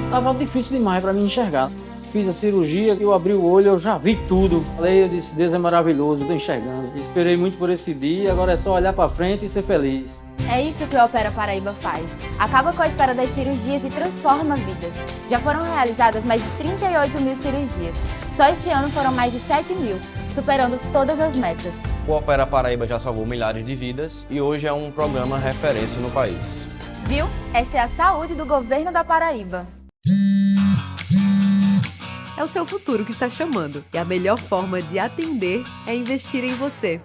Tava difícil demais para mim enxergar. Fiz a cirurgia, eu abri o olho, eu já vi tudo. Falei, eu disse, Deus é maravilhoso, estou enxergando. Esperei muito por esse dia, agora é só olhar para frente e ser feliz. É isso que o Opera Paraíba faz. Acaba com a espera das cirurgias e transforma vidas. Já foram realizadas mais de 38 mil cirurgias. Só este ano foram mais de 7 mil, superando todas as metas. O Opera Paraíba já salvou milhares de vidas e hoje é um programa referência no país. Viu? Esta é a saúde do governo da Paraíba. É o seu futuro que está chamando e a melhor forma de atender é investir em você.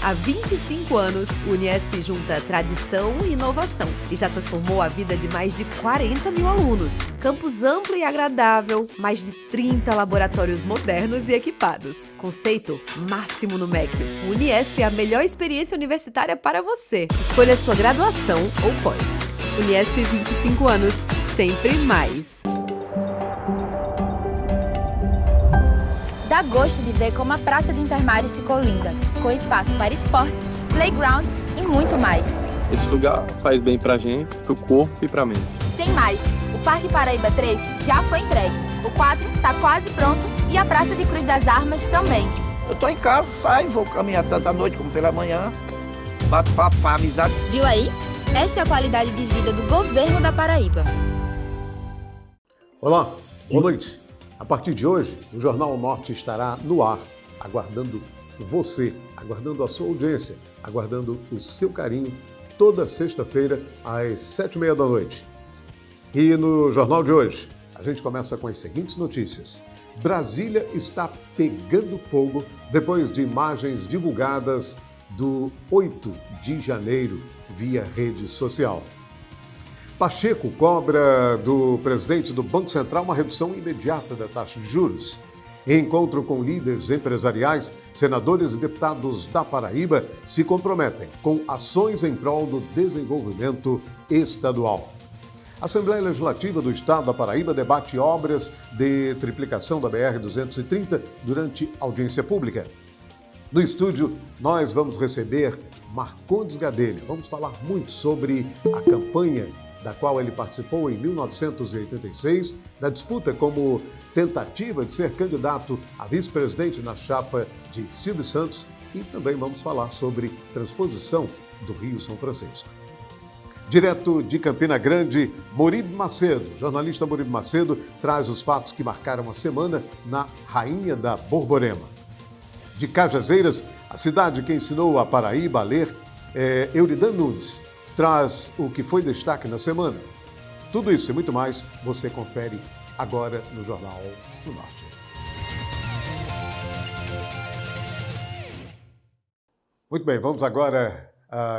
Há 25 anos, o Uniesp junta tradição e inovação e já transformou a vida de mais de 40 mil alunos. Campus amplo e agradável, mais de 30 laboratórios modernos e equipados. Conceito máximo no MEC. O Uniesp é a melhor experiência universitária para você. Escolha sua graduação ou pós. Uniesp 25 anos, sempre mais. Dá gosto de ver como a Praça de Intermares ficou linda, com espaço para esportes, playgrounds e muito mais. Esse lugar faz bem pra gente, pro corpo e pra mente. Tem mais, o Parque Paraíba 3 já foi entregue, o 4 está quase pronto e a Praça de Cruz das Armas também. Eu tô em casa, saio, vou caminhar tanto à noite como pela manhã, bato papo, faz amizade. Viu aí? Esta é a qualidade de vida do governo da Paraíba. Olá, boa noite. A partir de hoje, o Jornal Norte estará no ar, aguardando você, aguardando a sua audiência, aguardando o seu carinho, toda sexta-feira, às 7h30 da noite. E no Jornal de hoje, a gente começa com as seguintes notícias. Brasília está pegando fogo depois de imagens divulgadas do 8 de janeiro via rede social. Pacheco cobra do presidente do Banco Central uma redução imediata da taxa de juros. Em encontro com líderes empresariais, senadores e deputados da Paraíba se comprometem com ações em prol do desenvolvimento estadual. A Assembleia Legislativa do Estado da Paraíba debate obras de triplicação da BR-230 durante audiência pública. No estúdio, nós vamos receber Marcondes Gadelha. Vamos falar muito sobre a campanha da qual ele participou em 1986, da disputa como tentativa de ser candidato a vice-presidente na chapa de Silvio Santos e também vamos falar sobre transposição do Rio São Francisco. Direto de Campina Grande, Moribe Macedo. Jornalista Moribe Macedo traz os fatos que marcaram a semana na Rainha da Borborema. De Cajazeiras, a cidade que ensinou a Paraíba a ler, Euridan Nunes traz o que foi destaque na semana. Tudo isso e muito mais você confere agora no Jornal do Norte. Muito bem, vamos agora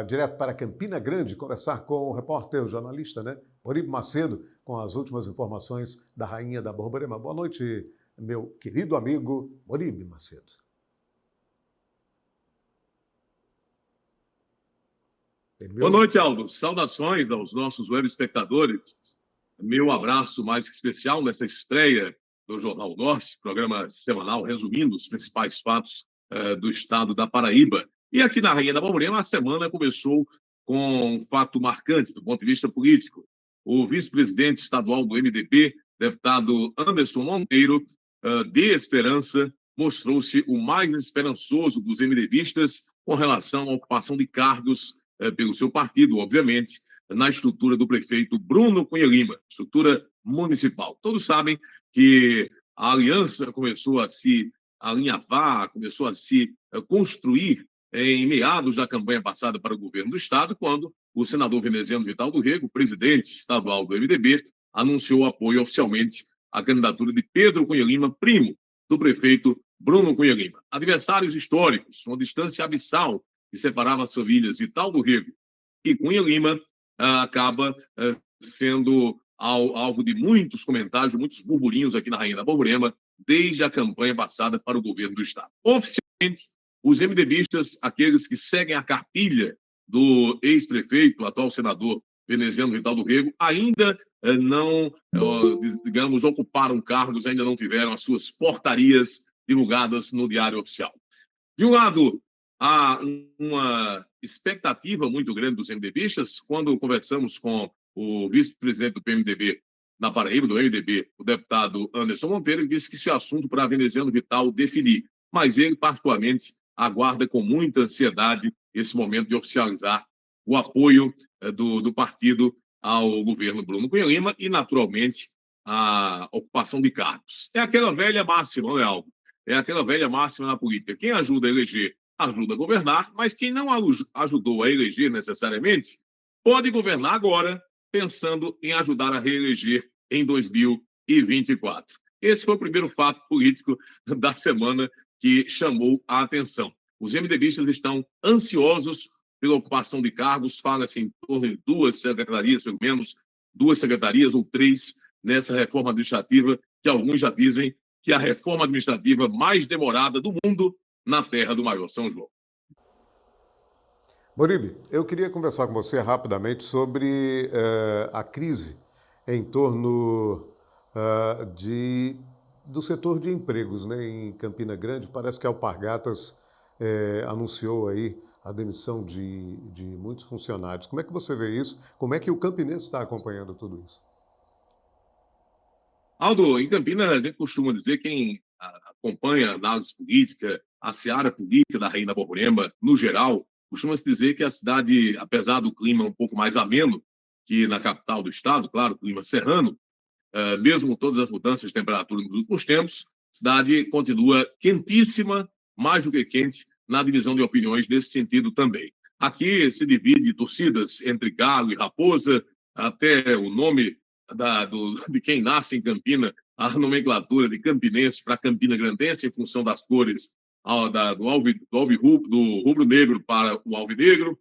direto para Campina Grande conversar com o repórter, o jornalista, Moribe Macedo, com as últimas informações da Rainha da Borborema. Boa noite, meu querido amigo Moribe Macedo. Boa noite, Aldo. Saudações aos nossos web espectadores. Meu abraço mais que especial nessa estreia do Jornal Norte, programa semanal resumindo os principais fatos do estado da Paraíba. E aqui na Rainha da Borborema, a semana começou com um fato marcante do ponto de vista político. O vice-presidente estadual do MDB, deputado Anderson Monteiro, de Esperança, mostrou-se o mais esperançoso dos MDBistas com relação à ocupação de cargos pelo seu partido, obviamente, na estrutura do prefeito Bruno Cunha Lima, estrutura municipal. Todos sabem que a aliança começou a se alinhavar, começou a se construir em meados da campanha passada para o governo do Estado, quando o senador veneziano Vital do Rego, presidente estadual do MDB, anunciou apoio oficialmente à candidatura de Pedro Cunha Lima, primo do prefeito Bruno Cunha Lima. Adversários históricos, uma distância abissal que separava as famílias Vital do Rego e Cunha Lima, acaba sendo alvo de muitos comentários, muitos burburinhos aqui na Rainha da Borborema, desde a campanha passada para o governo do Estado. Oficialmente, os MDBistas, aqueles que seguem a cartilha do ex-prefeito, atual senador veneziano Vital do Rego, ainda não, digamos, ocuparam cargos, ainda não tiveram as suas portarias divulgadas no Diário Oficial. De um lado, há uma expectativa muito grande dos MDBistas. Quando conversamos com o vice-presidente do PMDB, na Paraíba, do MDB, o deputado Anderson Monteiro, que disse que isso é assunto para a veneziano Vital definir. Mas ele, particularmente, aguarda com muita ansiedade esse momento de oficializar o apoio do partido ao governo Bruno Cunha Lima e, naturalmente, a ocupação de cargos. É aquela velha máxima, não é algo? É aquela velha máxima na política. Quem ajuda a eleger, ajuda a governar, mas quem não ajudou a eleger necessariamente, pode governar agora, pensando em ajudar a reeleger em 2024. Esse foi o primeiro fato político da semana que chamou a atenção. Os MDBistas estão ansiosos pela ocupação de cargos, fala-se em torno de 2 secretarias, pelo menos 2 secretarias ou 3 nessa reforma administrativa, que alguns já dizem que é a reforma administrativa mais demorada do mundo na terra do maior São João. Moribe, eu queria conversar com você rapidamente sobre a crise em torno do setor de empregos, né, em Campina Grande. Parece que a Alpargatas anunciou aí a demissão de muitos funcionários. Como é que você vê isso? Como é que o campinense está acompanhando tudo isso? Aldo, em Campinas, a gente costuma dizer, quem acompanha a análise política, a seara política da Rainha da Borborema, no geral, costuma-se dizer que a cidade, apesar do clima um pouco mais ameno que na capital do estado, claro, clima serrano, mesmo com todas as mudanças de temperatura nos últimos tempos, a cidade continua quentíssima, mais do que quente, na divisão de opiniões nesse sentido também. Aqui se divide torcidas entre Galo e Raposa, até o nome de quem nasce em Campina, a nomenclatura de campinense para Campina Grandense, em função das cores do rubro-negro para o alvinegro,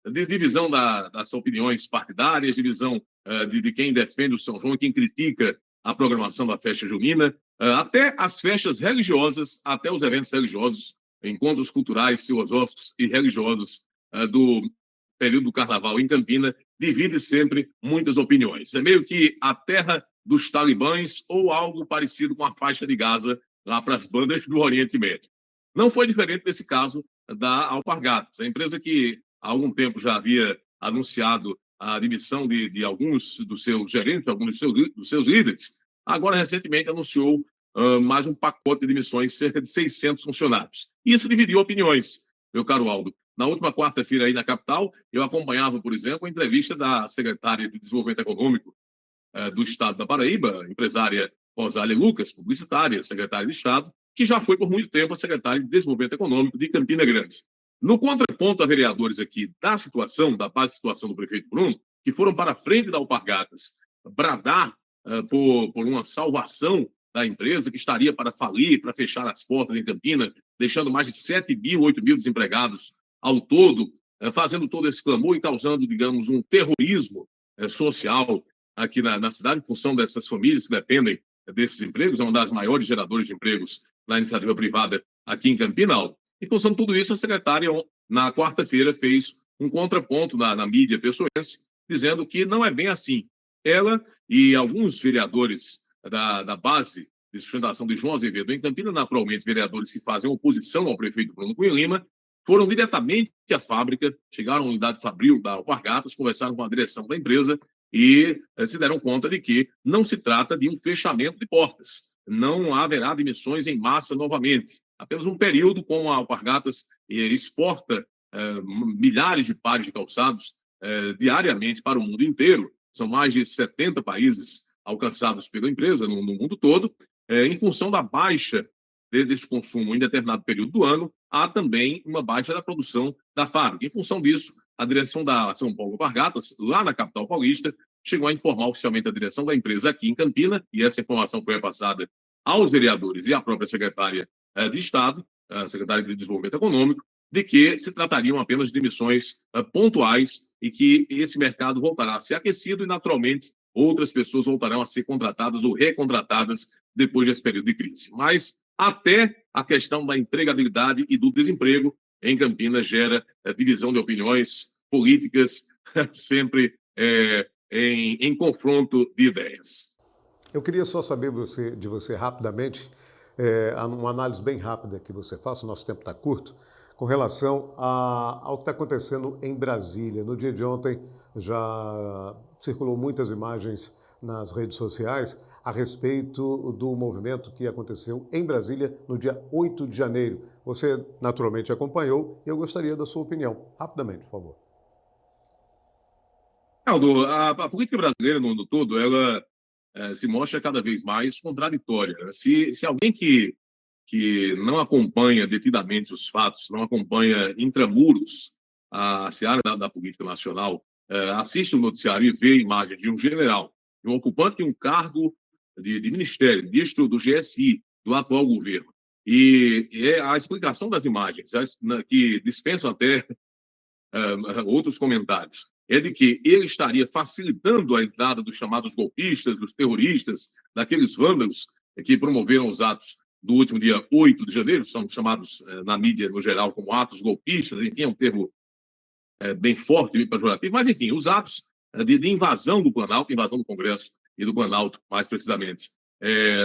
de divisão das opiniões partidárias, divisão de quem defende o São João e quem critica a programação da festa junina, até as festas religiosas, até os eventos religiosos, encontros culturais, filosóficos e religiosos do período do Carnaval em Campina, divide sempre muitas opiniões. É meio que a terra dos talibãs ou algo parecido com a faixa de Gaza lá para as bandas do Oriente Médio. Não foi diferente nesse caso da Alpargatas, a empresa que há algum tempo já havia anunciado a demissão de alguns dos seus gerentes, alguns dos seus líderes, agora recentemente anunciou mais um pacote de demissões, cerca de 600 funcionários. Isso dividiu opiniões, meu caro Aldo. Na última quarta-feira, aí na capital, eu acompanhava, por exemplo, a entrevista da secretária de Desenvolvimento Econômico do Estado da Paraíba, empresária Rosália Lucas, publicitária, secretária de Estado, que já foi por muito tempo a secretária de Desenvolvimento Econômico de Campina Grande. No contraponto a vereadores aqui da base situação do prefeito Bruno, que foram para a frente da Alpargatas bradar por uma salvação da empresa que estaria para falir, para fechar as portas em Campina, deixando mais de 7 mil, 8 mil desempregados ao todo, fazendo todo esse clamor e causando, digamos, um terrorismo social aqui na cidade, em função dessas famílias que dependem desses empregos, é uma das maiores geradoras de empregos na iniciativa privada aqui em Campina. Em função de tudo isso, a secretária, na quarta-feira, fez um contraponto na mídia pessoense, dizendo que não é bem assim. Ela e alguns vereadores da base de sustentação de João Azevedo em Campina, naturalmente vereadores que fazem oposição ao prefeito Bruno Cunha Lima, foram diretamente à fábrica, chegaram à unidade fabril da Alpargatas, conversaram com a direção da empresa e se deram conta de que não se trata de um fechamento de portas. Não haverá demissões em massa novamente. Apenas um período como a Alpargatas exporta milhares de pares de calçados diariamente para o mundo inteiro. São mais de 70 países alcançados pela empresa no mundo todo. Em função da baixa desse consumo em determinado período do ano, há também uma baixa da produção da fábrica. Em função disso, a direção da São Paulo Alpargatas, lá na capital paulista, chegou a informar oficialmente a direção da empresa aqui em Campina, e essa informação foi repassada aos vereadores e à própria secretária de Estado, a secretária de Desenvolvimento Econômico, de que se tratariam apenas de demissões pontuais e que esse mercado voltará a ser aquecido e, naturalmente, outras pessoas voltarão a ser contratadas ou recontratadas depois desse período de crise. Mas até a questão da empregabilidade e do desemprego em Campinas gera divisão de opiniões políticas, sempre em confronto de ideias. Eu queria só saber de você rapidamente, uma análise bem rápida que você faça, o nosso tempo está curto, com relação ao que está acontecendo em Brasília. No dia de ontem já circulou muitas imagens nas redes sociais a respeito do movimento que aconteceu em Brasília no dia 8 de janeiro. Você naturalmente acompanhou e eu gostaria da sua opinião. Rapidamente, por favor. Aldo, a política brasileira no mundo todo, ela se mostra cada vez mais contraditória. Se alguém que não acompanha detidamente os fatos, não acompanha intramuros a seara da política nacional, assiste o noticiário e vê a imagem de um general, de um ocupante de um cargo de ministério, ministro do GSI, do atual governo. E a explicação das imagens, que dispensam até outros comentários, é de que ele estaria facilitando a entrada dos chamados golpistas, dos terroristas, daqueles vândalos que promoveram os atos do último dia 8 de janeiro, são chamados na mídia no geral como atos golpistas, enfim, é um termo bem forte, bem pejorativo, mas enfim, os atos de invasão do Planalto, invasão do Congresso e do Planalto, mais precisamente,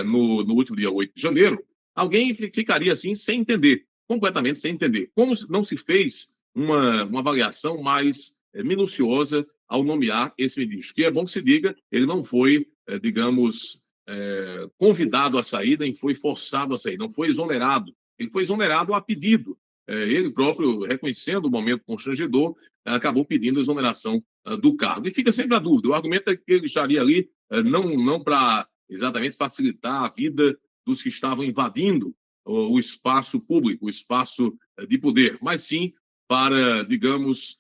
no último dia 8 de janeiro, alguém ficaria assim sem entender, completamente sem entender. Como não se fez uma avaliação mais minuciosa ao nomear esse ministro? Que é bom que se diga, ele não foi, digamos, convidado a sair, nem foi forçado a sair, não foi exonerado. Ele foi exonerado a pedido. Ele próprio, reconhecendo o momento constrangedor, acabou pedindo a exoneração do cargo. E fica sempre a dúvida. O argumento é que ele estaria ali não para exatamente facilitar a vida dos que estavam invadindo o espaço público, o espaço de poder, mas sim para, digamos,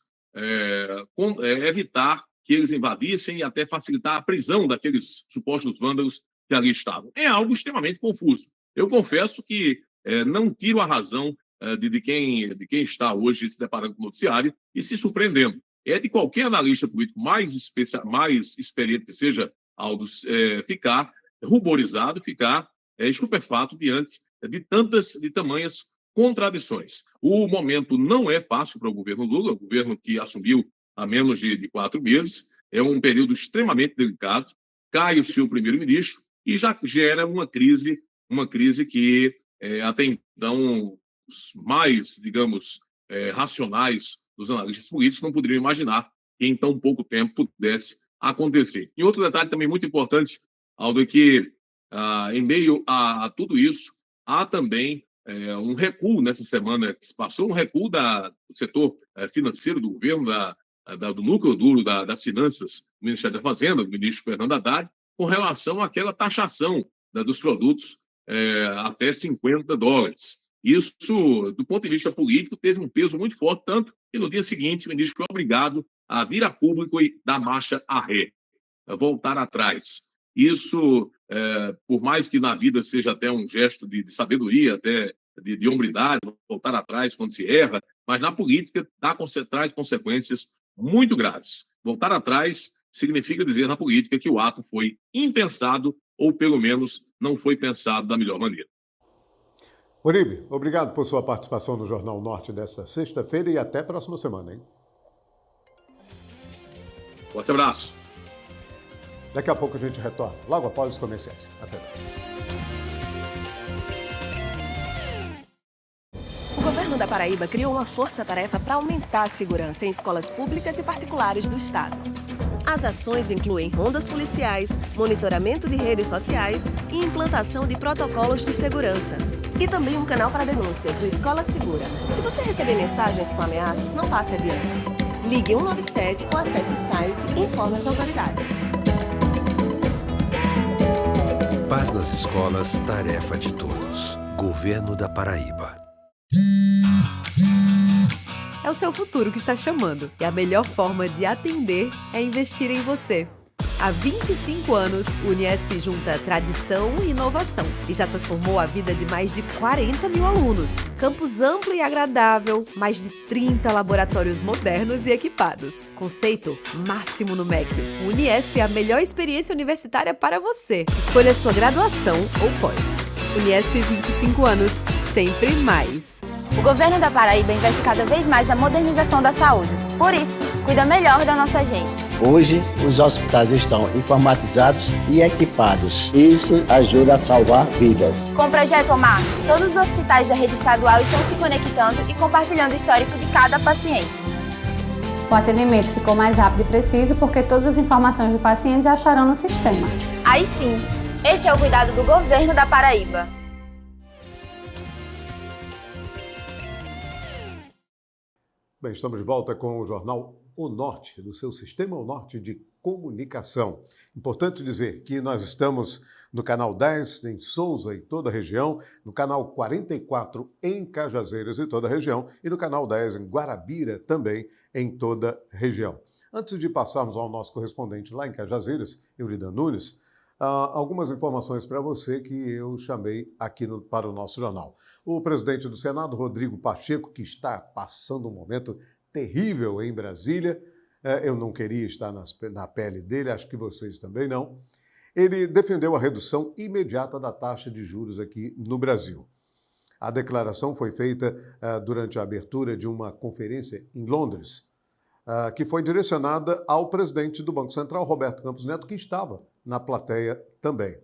evitar que eles invadissem e até facilitar a prisão daqueles supostos vândalos que ali estavam. É algo extremamente confuso. Eu confesso que não tiro a razão de quem está hoje se deparando com o noticiário e se surpreendendo. É de qualquer analista político mais experiente que seja, Aldo, ficar ruborizado, ficar estupefato diante de tamanhas contradições. O momento não é fácil para o governo Lula, o governo que assumiu há menos de 4 meses, é um período extremamente delicado, cai o seu primeiro-ministro e já gera uma crise que até então os mais, digamos, racionais dos analistas políticos não poderiam imaginar que em tão pouco tempo pudesse acontecer. E outro detalhe também muito importante, Aldo, é que em meio a tudo isso, há também um recuo nessa semana que se passou, um recuo do setor financeiro do governo, do núcleo duro das finanças do Ministério da Fazenda, do ministro Fernando Haddad, com relação àquela taxação dos produtos até $50. Isso, do ponto de vista político, teve um peso muito forte, tanto que no dia seguinte o ministro foi obrigado a vir a público e dar marcha a ré, voltar atrás. Isso, por mais que na vida seja até um gesto de sabedoria, até de hombridade, voltar atrás quando se erra, mas na política traz consequências muito graves. Voltar atrás significa dizer na política que o ato foi impensado ou, pelo menos, não foi pensado da melhor maneira. Uribe, obrigado por sua participação no Jornal Norte desta sexta-feira e até a próxima semana, hein? Forte abraço. Daqui a pouco a gente retorna, logo após os comerciais. Até lá. O governo da Paraíba criou uma força-tarefa para aumentar a segurança em escolas públicas e particulares do estado. As ações incluem rondas policiais, monitoramento de redes sociais e implantação de protocolos de segurança. E também um canal para denúncias, o Escola Segura. Se você receber mensagens com ameaças, não passe adiante. Ligue 197 ou acesse o site e informe as autoridades. Paz nas escolas, tarefa de todos. Governo da Paraíba. É o seu futuro que está chamando e a melhor forma de atender é investir em você. Há 25 anos, o Uniesp junta tradição e inovação e já transformou a vida de mais de 40 mil alunos. Campus amplo e agradável, mais de 30 laboratórios modernos e equipados. Conceito máximo no MEC. O Uniesp é a melhor experiência universitária para você. Escolha sua graduação ou pós. Uniesp 25 anos, sempre mais. O governo da Paraíba investe cada vez mais na modernização da saúde. Por isso, cuida melhor da nossa gente. Hoje, os hospitais estão informatizados e equipados. Isso ajuda a salvar vidas. Com o Projeto Omar, todos os hospitais da rede estadual estão se conectando e compartilhando o histórico de cada paciente. O atendimento ficou mais rápido e preciso porque todas as informações do paciente acharão no sistema. Aí sim, este é o cuidado do governo da Paraíba. Bem, estamos de volta com o jornal O Norte, do seu Sistema O Norte de Comunicação. Importante dizer que nós estamos no canal 10 em Souza e toda a região, no canal 44 em Cajazeiras e toda a região e no canal 10 em Guarabira também em toda a região. Antes de passarmos ao nosso correspondente lá em Cajazeiras, Euridan Nunes, algumas informações para você que eu chamei aqui para o nosso jornal. O presidente do Senado, Rodrigo Pacheco, que está passando um momento terrível em Brasília, eu não queria estar na pele dele, acho que vocês também não, ele defendeu a redução imediata da taxa de juros aqui no Brasil. A declaração foi feita durante a abertura de uma conferência em Londres, que foi direcionada ao presidente do Banco Central, Roberto Campos Neto, que estava na plateia também.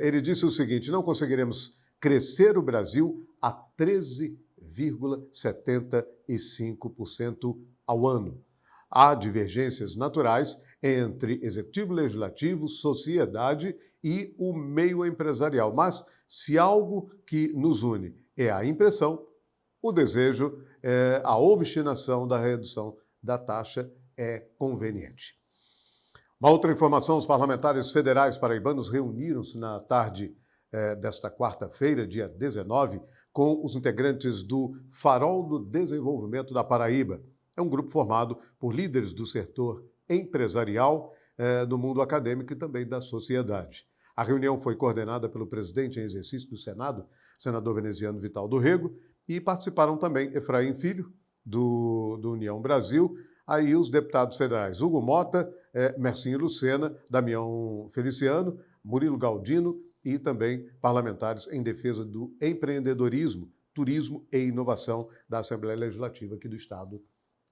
Ele disse o seguinte: não conseguiremos crescer o Brasil a 13,75% ao ano. Há divergências naturais entre executivo, legislativo, sociedade e o meio empresarial. Mas se algo que nos une é a impressão, o desejo, a obstinação da redução da taxa é conveniente. Uma outra informação: os parlamentares federais paraibanos reuniram-se na tarde desta quarta-feira, dia 19, com os integrantes do Farol do Desenvolvimento da Paraíba. É um grupo formado por líderes do setor empresarial, do mundo acadêmico e também da sociedade. A reunião foi coordenada pelo presidente em exercício do Senado, senador veneziano Vital do Rego, e participaram também Efraim Filho, do União Brasil, aí os deputados federais Hugo Mota, Mercinho Lucena, Damião Feliciano, Murilo Galdino e também parlamentares em defesa do empreendedorismo, turismo e inovação da Assembleia Legislativa aqui do Estado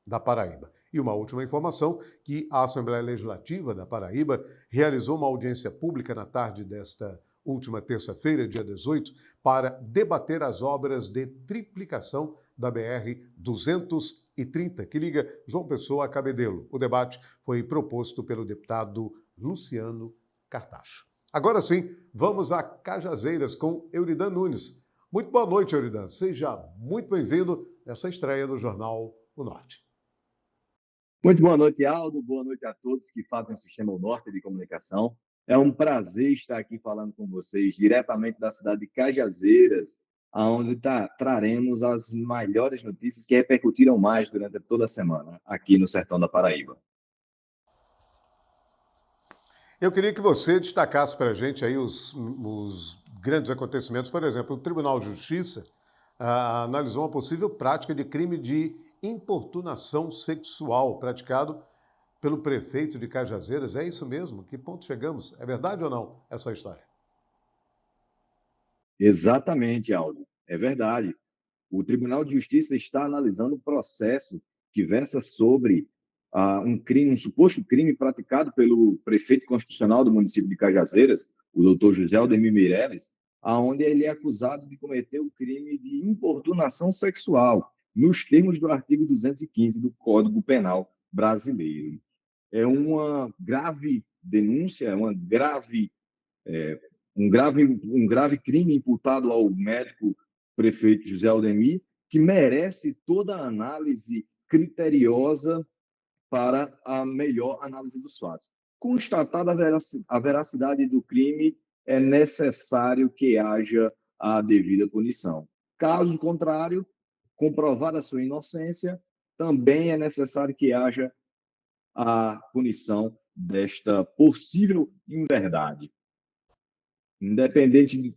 da Paraíba. E uma última informação, que a Assembleia Legislativa da Paraíba realizou uma audiência pública na tarde desta última terça-feira, dia 18, para debater as obras de triplicação da BR-230, que liga João Pessoa a Cabedelo. O debate foi proposto pelo deputado Luciano Cartacho. Agora sim, vamos a Cajazeiras com Euridan Nunes. Muito boa noite, Euridan. Seja muito bem-vindo nessa estreia do Jornal O Norte. Muito boa noite, Aldo. Boa noite a todos que fazem o Sistema O Norte de Comunicação. É um prazer estar aqui falando com vocês, diretamente da cidade de Cajazeiras, onde traremos as melhores notícias que repercutiram mais durante toda a semana, aqui no sertão da Paraíba. Eu queria que você destacasse para a gente aí os grandes acontecimentos. Por exemplo, o Tribunal de Justiça analisou uma possível prática de crime de importunação sexual praticado pelo prefeito de Cajazeiras. É isso mesmo? Que ponto chegamos? É verdade ou não essa história? Exatamente, Aldo. É verdade. O Tribunal de Justiça está analisando um processo que versa sobre um suposto crime praticado pelo prefeito constitucional do município de Cajazeiras, o doutor José Aldemir Meireles, onde ele é acusado de cometer o crime de importunação sexual, nos termos do artigo 215 do Código Penal brasileiro. É uma grave denúncia, um grave crime imputado ao médico prefeito José Aldemir, que merece toda a análise criteriosa para a melhor análise dos fatos. Constatada a veracidade do crime, é necessário que haja a devida punição. Caso contrário, comprovada a sua inocência, também é necessário que haja a punição desta possível inverdade. Independente de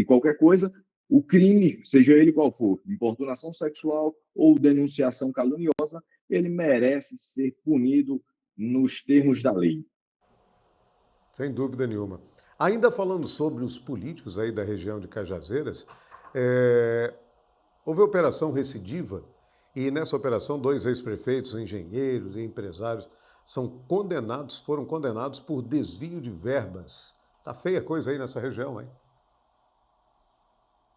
qualquer coisa, o crime, seja ele qual for, importunação sexual ou denunciação caluniosa, ele merece ser punido nos termos da lei. Sem dúvida nenhuma. Ainda falando sobre os políticos aí da região de Cajazeiras, houve a Operação Recidiva e nessa operação 2 ex-prefeitos, engenheiros e empresários foram condenados por desvio de verbas. Tá feia a coisa aí nessa região, hein?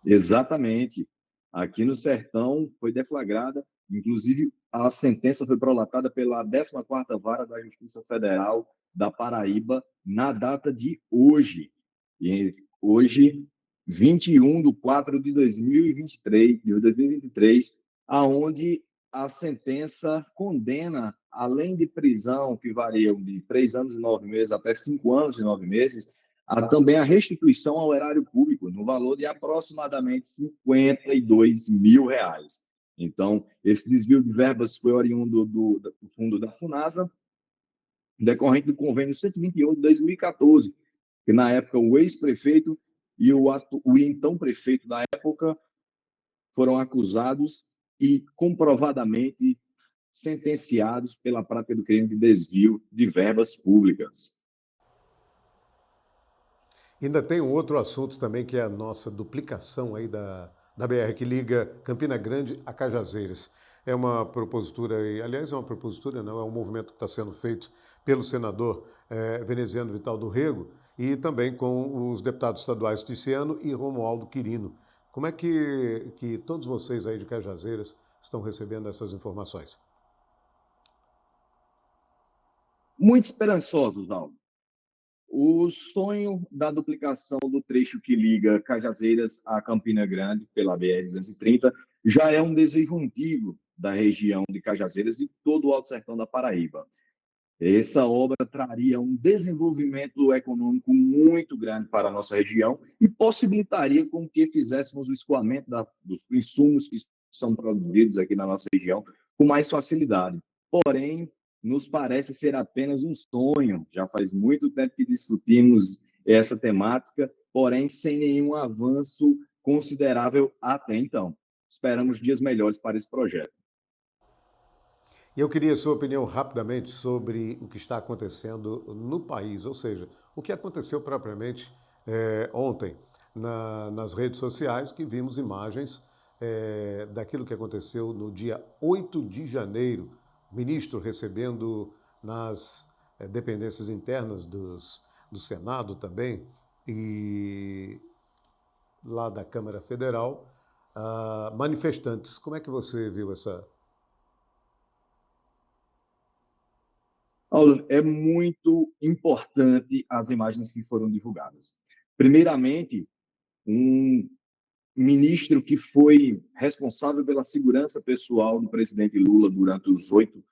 Exatamente. Aqui no sertão foi deflagrada Inclusive, a sentença foi prolatada pela 14ª Vara da Justiça Federal da Paraíba na data de hoje. E hoje, 21/4/2023, aonde a sentença condena, além de prisão, que varia de 3 anos e 9 meses até 5 anos e 9 meses, também a restituição ao erário público, no valor de aproximadamente R$52 mil. Então, esse desvio de verbas foi oriundo do fundo da FUNASA, decorrente do convênio 128 de 2014, que na época o ex-prefeito e o então prefeito da época foram acusados e comprovadamente sentenciados pela prática do crime de desvio de verbas públicas. Ainda tem um outro assunto também, que é a nossa duplicação aí da BR, que liga Campina Grande a Cajazeiras. É uma propositura, aliás, é um movimento que está sendo feito pelo senador veneziano Vital do Rego e também com os deputados estaduais Ticiano e Romualdo Quirino. Como é que todos vocês aí de Cajazeiras estão recebendo essas informações? Muito esperançosos, Aldo. O sonho da duplicação do trecho que liga Cajazeiras a Campina Grande pela BR-230 já é um desejo antigo da região de Cajazeiras e todo o Alto Sertão da Paraíba. Essa obra traria um desenvolvimento econômico muito grande para a nossa região e possibilitaria com que fizéssemos o escoamento dos insumos que são produzidos aqui na nossa região com mais facilidade. Porém, nos parece ser apenas um sonho. Já faz muito tempo que discutimos essa temática, porém sem nenhum avanço considerável até então. Esperamos dias melhores para esse projeto. Eu queria a sua opinião rapidamente sobre o que está acontecendo no país, ou seja, o que aconteceu propriamente ontem nas redes sociais, que vimos imagens daquilo que aconteceu no dia 8 de janeiro, ministro recebendo nas dependências internas do Senado também e lá da Câmara Federal, manifestantes. Como é que você viu essa? Paulo, é muito importante as imagens que foram divulgadas. Primeiramente, um ministro que foi responsável pela segurança pessoal do presidente Lula durante os 8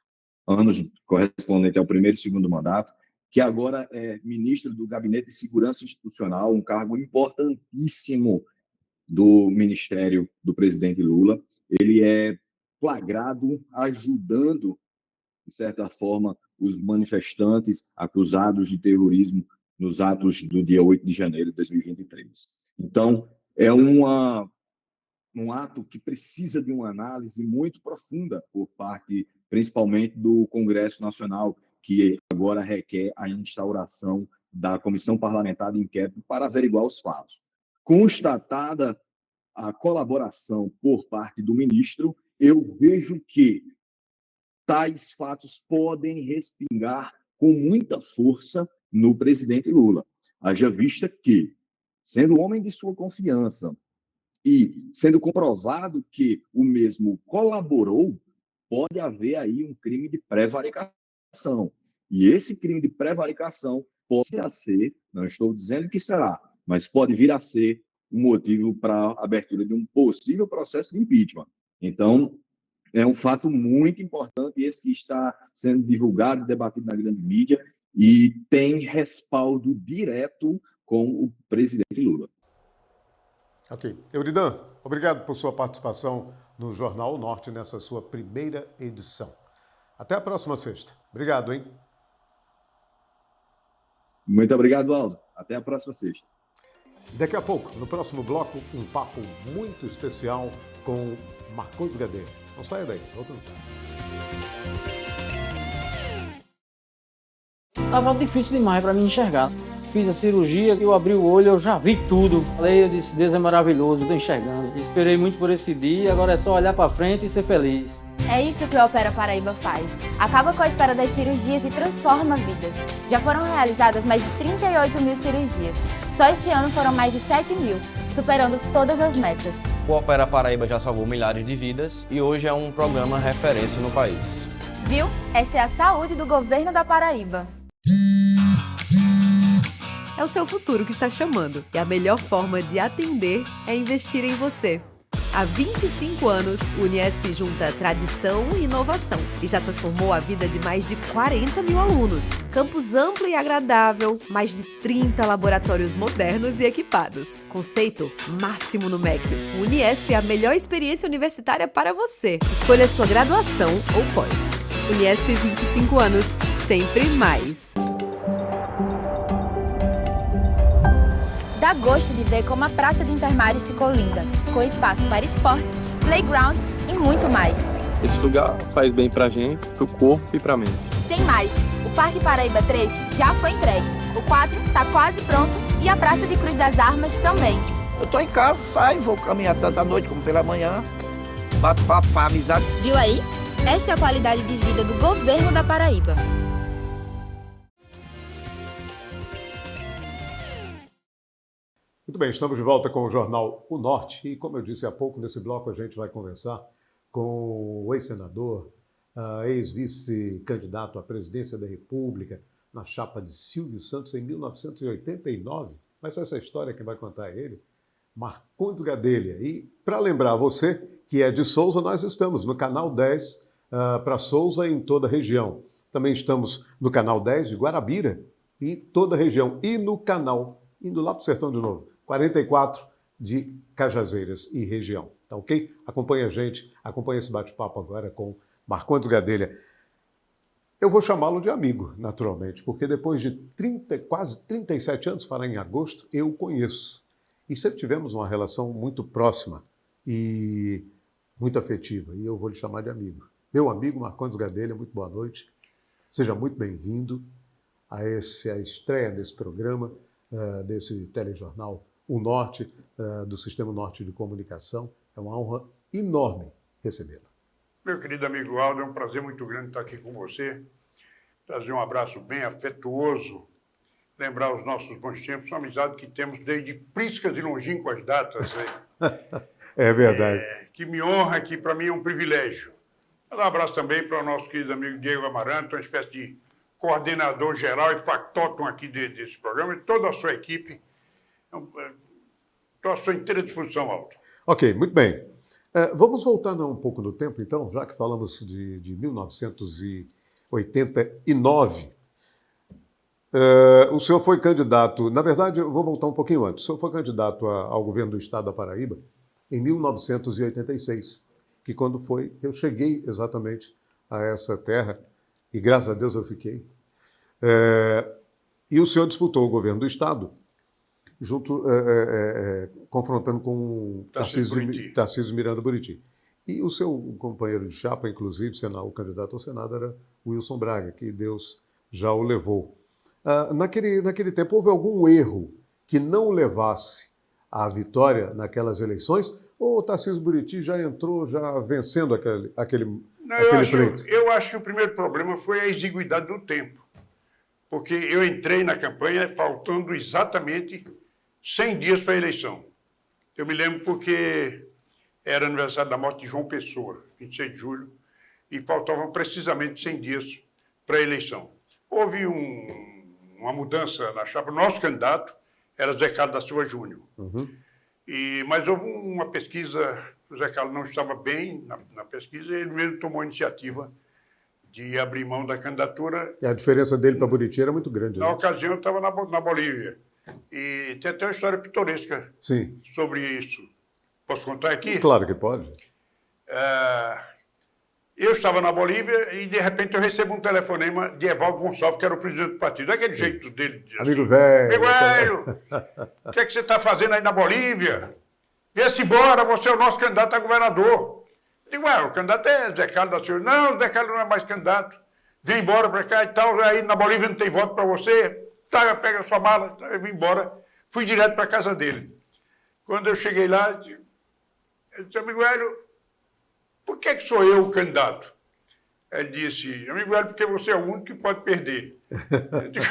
anos correspondente ao primeiro e segundo mandato, que agora é ministro do Gabinete de Segurança Institucional, um cargo importantíssimo do Ministério do presidente Lula. Ele é flagrado ajudando, de certa forma, os manifestantes acusados de terrorismo nos atos do dia 8 de janeiro de 2023. Então, é um ato que precisa de uma análise muito profunda por parte, principalmente, do Congresso Nacional, que agora requer a instauração da Comissão Parlamentar de Inquérito para averiguar os fatos. Constatada a colaboração por parte do ministro, eu vejo que tais fatos podem respingar com muita força no presidente Lula. Haja vista que, sendo homem de sua confiança e sendo comprovado que o mesmo colaborou, pode haver aí um crime de prevaricação. E esse crime de prevaricação pode vir a ser, não estou dizendo que será, mas pode vir a ser um motivo para a abertura de um possível processo de impeachment. Então, é um fato muito importante esse que está sendo divulgado e debatido na grande mídia e tem respaldo direto com o presidente Lula. Ok. Euridan, obrigado por sua participação no Jornal Norte nessa sua primeira edição. Até a próxima sexta. Obrigado, hein? Muito obrigado, Aldo. Até a próxima sexta. Daqui a pouco, no próximo bloco, um papo muito especial com Marcondes Gadeira. Não saia daí, outro dia. Tava difícil demais para mim enxergar. Fiz a cirurgia, eu abri o olho, eu já vi tudo. Falei, eu disse, Deus é maravilhoso, eu tô enxergando. Esperei muito por esse dia, agora é só olhar para frente e ser feliz. É isso que o Opera Paraíba faz. Acaba com a espera das cirurgias e transforma vidas. Já foram realizadas mais de 38 mil cirurgias. Só este ano foram mais de 7 mil, superando todas as metas. O Opera Paraíba já salvou milhares de vidas e hoje é um programa referência no país. Viu? Esta é a saúde do governo da Paraíba. É o seu futuro que está chamando e a melhor forma de atender é investir em você. Há 25 anos, o Uniesp junta tradição e inovação e já transformou a vida de mais de 40 mil alunos. Campus amplo e agradável, mais de 30 laboratórios modernos e equipados. Conceito máximo no MEC. O Uniesp é a melhor experiência universitária para você. Escolha sua graduação ou pós. Uniesp 25 anos, sempre mais. Dá gosto de ver como a Praça de Intermares ficou linda, com espaço para esportes, playgrounds e muito mais. Esse lugar faz bem pra gente, pro corpo e pra mente. Tem mais! O Parque Paraíba 3 já foi entregue, o 4 está quase pronto e a Praça de Cruz das Armas também. Eu tô em casa, saio, vou caminhar tanto à noite como pela manhã, bato papo, faz amizade. Viu aí? Esta é a qualidade de vida do governo da Paraíba. Muito bem, estamos de volta com o Jornal O Norte e, como eu disse há pouco, nesse bloco a gente vai conversar com o ex-senador, ex-vice-candidato à presidência da República, na chapa de Silvio Santos em 1989. Mas essa história quem vai contar é ele, Marcondes Gadelha. E, para lembrar você que é de Souza, nós estamos no Canal 10 para Souza em toda a região. Também estamos no Canal 10 de Guarabira e toda a região. E no canal, indo lá para o Sertão de novo, 44 de Cajazeiras e região. Tá ok? Acompanha a gente, acompanha esse bate-papo agora com Marcondes Gadelha. Eu vou chamá-lo de amigo, naturalmente, porque depois de quase 37 anos, fará em agosto, eu o conheço. E sempre tivemos uma relação muito próxima e muito afetiva, e eu vou lhe chamar de amigo. Meu amigo Marcondes Gadelha, muito boa noite. Seja muito bem-vindo a estreia desse programa, desse telejornal O Norte, do Sistema Norte de Comunicação. É uma honra enorme recebê-lo. Meu querido amigo Aldo, é um prazer muito grande estar aqui com você. Trazer um abraço bem afetuoso, lembrar os nossos bons tempos, uma amizade que temos desde prísicas e longínquas datas. É verdade. Que me honra, que para mim é um privilégio. Um abraço também para o nosso querido amigo Diego Amaranto, uma espécie de coordenador geral e factótum aqui desse programa, e toda a sua equipe. Estou à sua inteira disposição, Aldo. Ok, muito bem. Vamos voltar um pouco no tempo, então, já que falamos de 1989. O senhor foi candidato, na verdade, eu vou voltar um pouquinho antes. O senhor foi candidato ao governo do estado da Paraíba em 1986, que quando eu cheguei exatamente a essa terra, e graças a Deus eu fiquei. E o senhor disputou o governo do estado, confrontando com Tarcísio Miranda Buriti. E o seu companheiro de chapa, inclusive, o candidato ao Senado, era Wilson Braga, que Deus já o levou. Naquele tempo, houve algum erro que não levasse à vitória naquelas eleições? Ou o Tarcísio Buriti já entrou vencendo aquele pleito? Eu acho que o primeiro problema foi a exiguidade do tempo. Porque eu entrei na campanha faltando exatamente 100 dias para a eleição. Eu me lembro porque era aniversário da morte de João Pessoa, 26 de julho, e faltavam precisamente 100 dias para a eleição. Houve uma mudança na chapa. O nosso candidato era Zé Carlos da Silva Júnior. Uhum. Mas houve uma pesquisa, o Zé Carlos não estava bem na pesquisa, e ele mesmo tomou a iniciativa de abrir mão da candidatura. E a diferença dele para Buriti era muito grande. Na ocasião, eu estava na Bolívia. E tem até uma história pitoresca sobre isso. Posso contar aqui? Claro que pode. Eu estava na Bolívia e, de repente, eu recebo um telefonema de Evaldo Gonçalves, que era o presidente do partido. Daquele jeito dele. Assim, amigo velho. Amigo velho, o que é que você está fazendo aí na Bolívia? Vê-se embora, você é o nosso candidato a governador. Eu digo, o candidato é Zé Carlos da Silva. Não, Zé Carlos não é mais candidato. Vem embora para cá e tal. Aí na Bolívia não tem voto para você. Tá, pega a sua mala. Eu vim embora. Fui direto para a casa dele. Quando eu cheguei lá, eu disse, amigo velho, por que sou eu o candidato? Ele disse, amigo velho, porque você é o único que pode perder. Eu digo,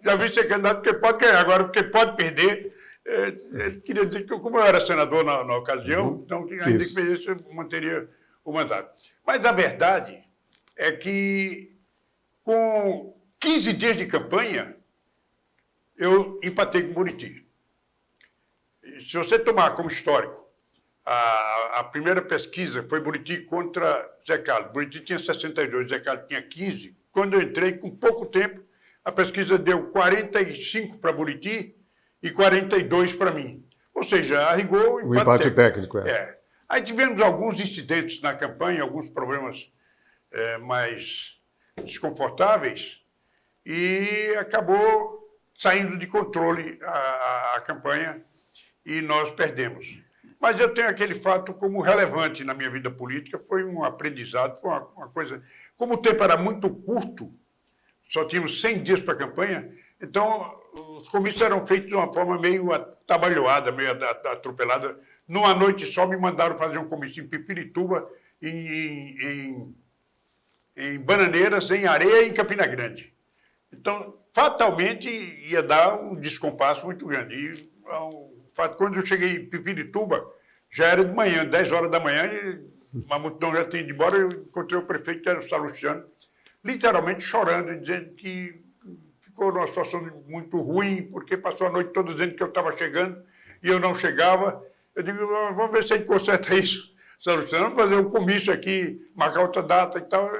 já vi ser candidato porque pode ganhar. Agora, porque pode perder, Ele queria dizer que, como eu era senador na ocasião, então, ainda que fez isso, eu manteria o mandato. Mas a verdade é que, com 15 dias de campanha, eu empatei com o Buriti. Se você tomar como histórico, a primeira pesquisa foi Buriti contra Zé Carlos. Buriti tinha 62, Zé Carlos tinha 15. Quando eu entrei, com pouco tempo, a pesquisa deu 45 para Buriti e 42 para mim. Ou seja, a rigor, o empate técnico. Aí tivemos alguns incidentes na campanha, alguns problemas mais desconfortáveis, e acabou saindo de controle a campanha e nós perdemos. Mas eu tenho aquele fato como relevante na minha vida política, foi um aprendizado, foi uma coisa... Como o tempo era muito curto, só tínhamos 100 dias para a campanha, então os comícios eram feitos de uma forma meio atabalhoada, meio atropelada. Numa noite só me mandaram fazer um comício em Pirituba, em Bananeiras, em Areia e em Campina Grande. Então, fatalmente, ia dar um descompasso muito grande. E, quando eu cheguei em Pirituba, já era de manhã, 10 horas da manhã, e a multidão já tinha ido embora, eu encontrei o prefeito, que era o Salustiano, literalmente chorando e dizendo que ficou numa situação muito ruim, porque passou a noite toda dizendo que eu estava chegando e eu não chegava. Eu digo, vamos ver se a gente conserta isso, Salustiano, vamos fazer um comício aqui, marcar outra data e tal.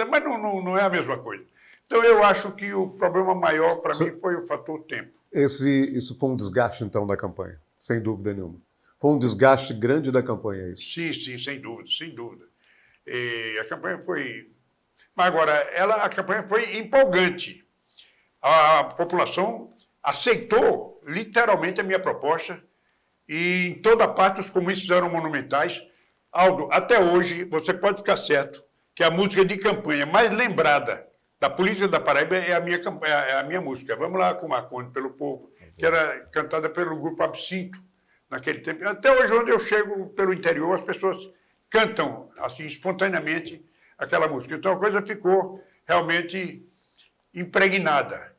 Mas não é a mesma coisa. Então, eu acho que o problema maior para mim foi o fator tempo. Isso foi um desgaste, então, da campanha, sem dúvida nenhuma. Foi um desgaste grande da campanha, isso? Sim, sem dúvida, sem dúvida. E a campanha foi... Mas agora, a campanha foi empolgante. A população aceitou literalmente a minha proposta e em toda parte os comícios eram monumentais. Aldo, até hoje, você pode ficar certo que a música de campanha mais lembrada da política da Paraíba é a minha música. Vamos lá com o Marconi, pelo povo, que era cantada pelo grupo Absinto naquele tempo. Até hoje, onde eu chego pelo interior, as pessoas cantam assim espontaneamente aquela música. Então a coisa ficou realmente impregnada.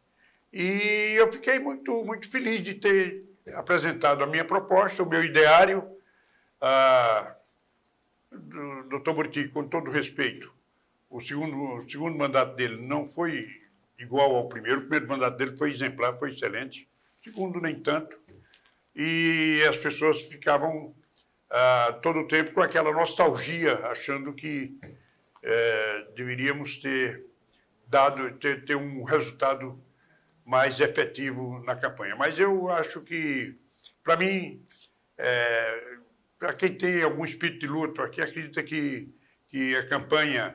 E eu fiquei muito, muito feliz de ter apresentado a minha proposta, o meu ideário. Do Dr. Buriti, com todo respeito, o segundo mandato dele não foi igual ao primeiro. O primeiro mandato dele foi exemplar, foi excelente. O segundo, nem tanto. E as pessoas ficavam todo o tempo com aquela nostalgia, achando que deveríamos ter um resultado mais efetivo na campanha. Mas eu acho que, para mim, para quem tem algum espírito de luta, para quem acredita que a campanha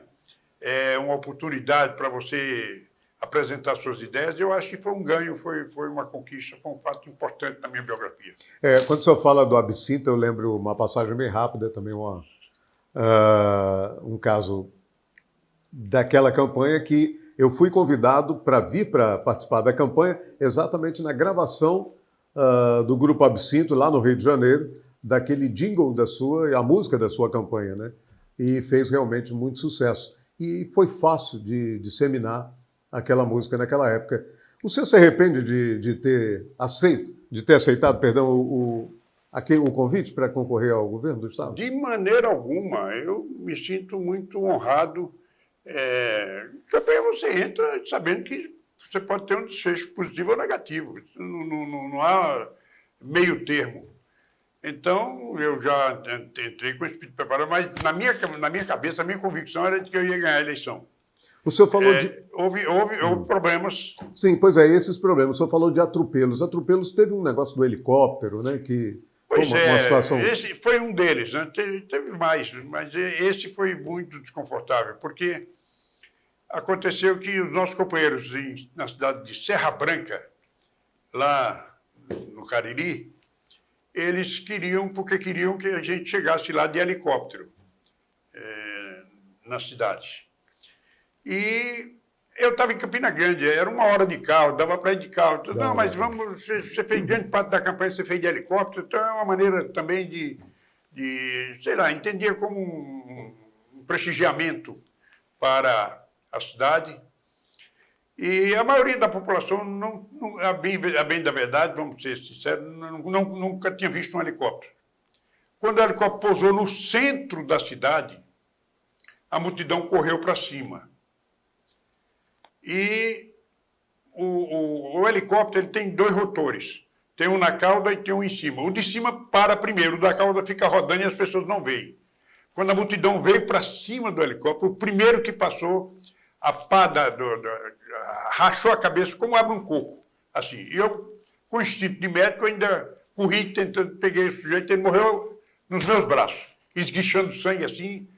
é uma oportunidade para você apresentar suas ideias, eu acho que foi um ganho, foi uma conquista, foi um fato importante na minha biografia. Quando o senhor fala do Absinto, eu lembro uma passagem bem rápida, também um caso daquela campanha que eu fui convidado para vir para participar da campanha exatamente na gravação do Grupo Absinto, lá no Rio de Janeiro, daquele jingle a música da sua campanha, né? E fez realmente muito sucesso. E foi fácil de disseminar aquela música naquela época. O senhor se arrepende de ter aceitado, perdão, o convite para concorrer ao governo do Estado? De maneira alguma. Eu me sinto muito honrado. Campanha você entra sabendo que você pode ter um desfecho positivo ou negativo. Não há meio termo. Então, eu já entrei com esse espírito preparado, mas na minha cabeça, a minha convicção era de que eu ia ganhar a eleição. O senhor falou Houve problemas. Sim, pois é, esses problemas. O senhor falou de atropelos. Atropelos teve um negócio do helicóptero, né? Uma situação... Esse foi um deles, né? Teve mais, mas esse foi muito desconfortável, porque aconteceu que os nossos companheiros na cidade de Serra Branca, lá no Cariri, eles queriam que a gente chegasse lá de helicóptero na cidade. E eu estava em Campina Grande, era 1 hora de carro, dava para ir de carro. Não, mas você fez grande parte da campanha, você fez de helicóptero, então é uma maneira também de sei lá, entendia como um prestigiamento para a cidade. E a maioria da população, a bem da verdade, vamos ser sinceros, nunca tinha visto um helicóptero. Quando o helicóptero pousou no centro da cidade, a multidão correu para cima. E o helicóptero ele tem 2 rotores. Tem um na cauda e tem um em cima. O de cima para primeiro, o da cauda fica rodando e as pessoas não veem. Quando a multidão veio para cima do helicóptero, o primeiro que passou, a pá rachou a cabeça como abre um coco. Assim. E eu, com o instinto de médico, ainda corri, tentando, peguei o sujeito, ele morreu nos meus braços, esguichando sangue assim,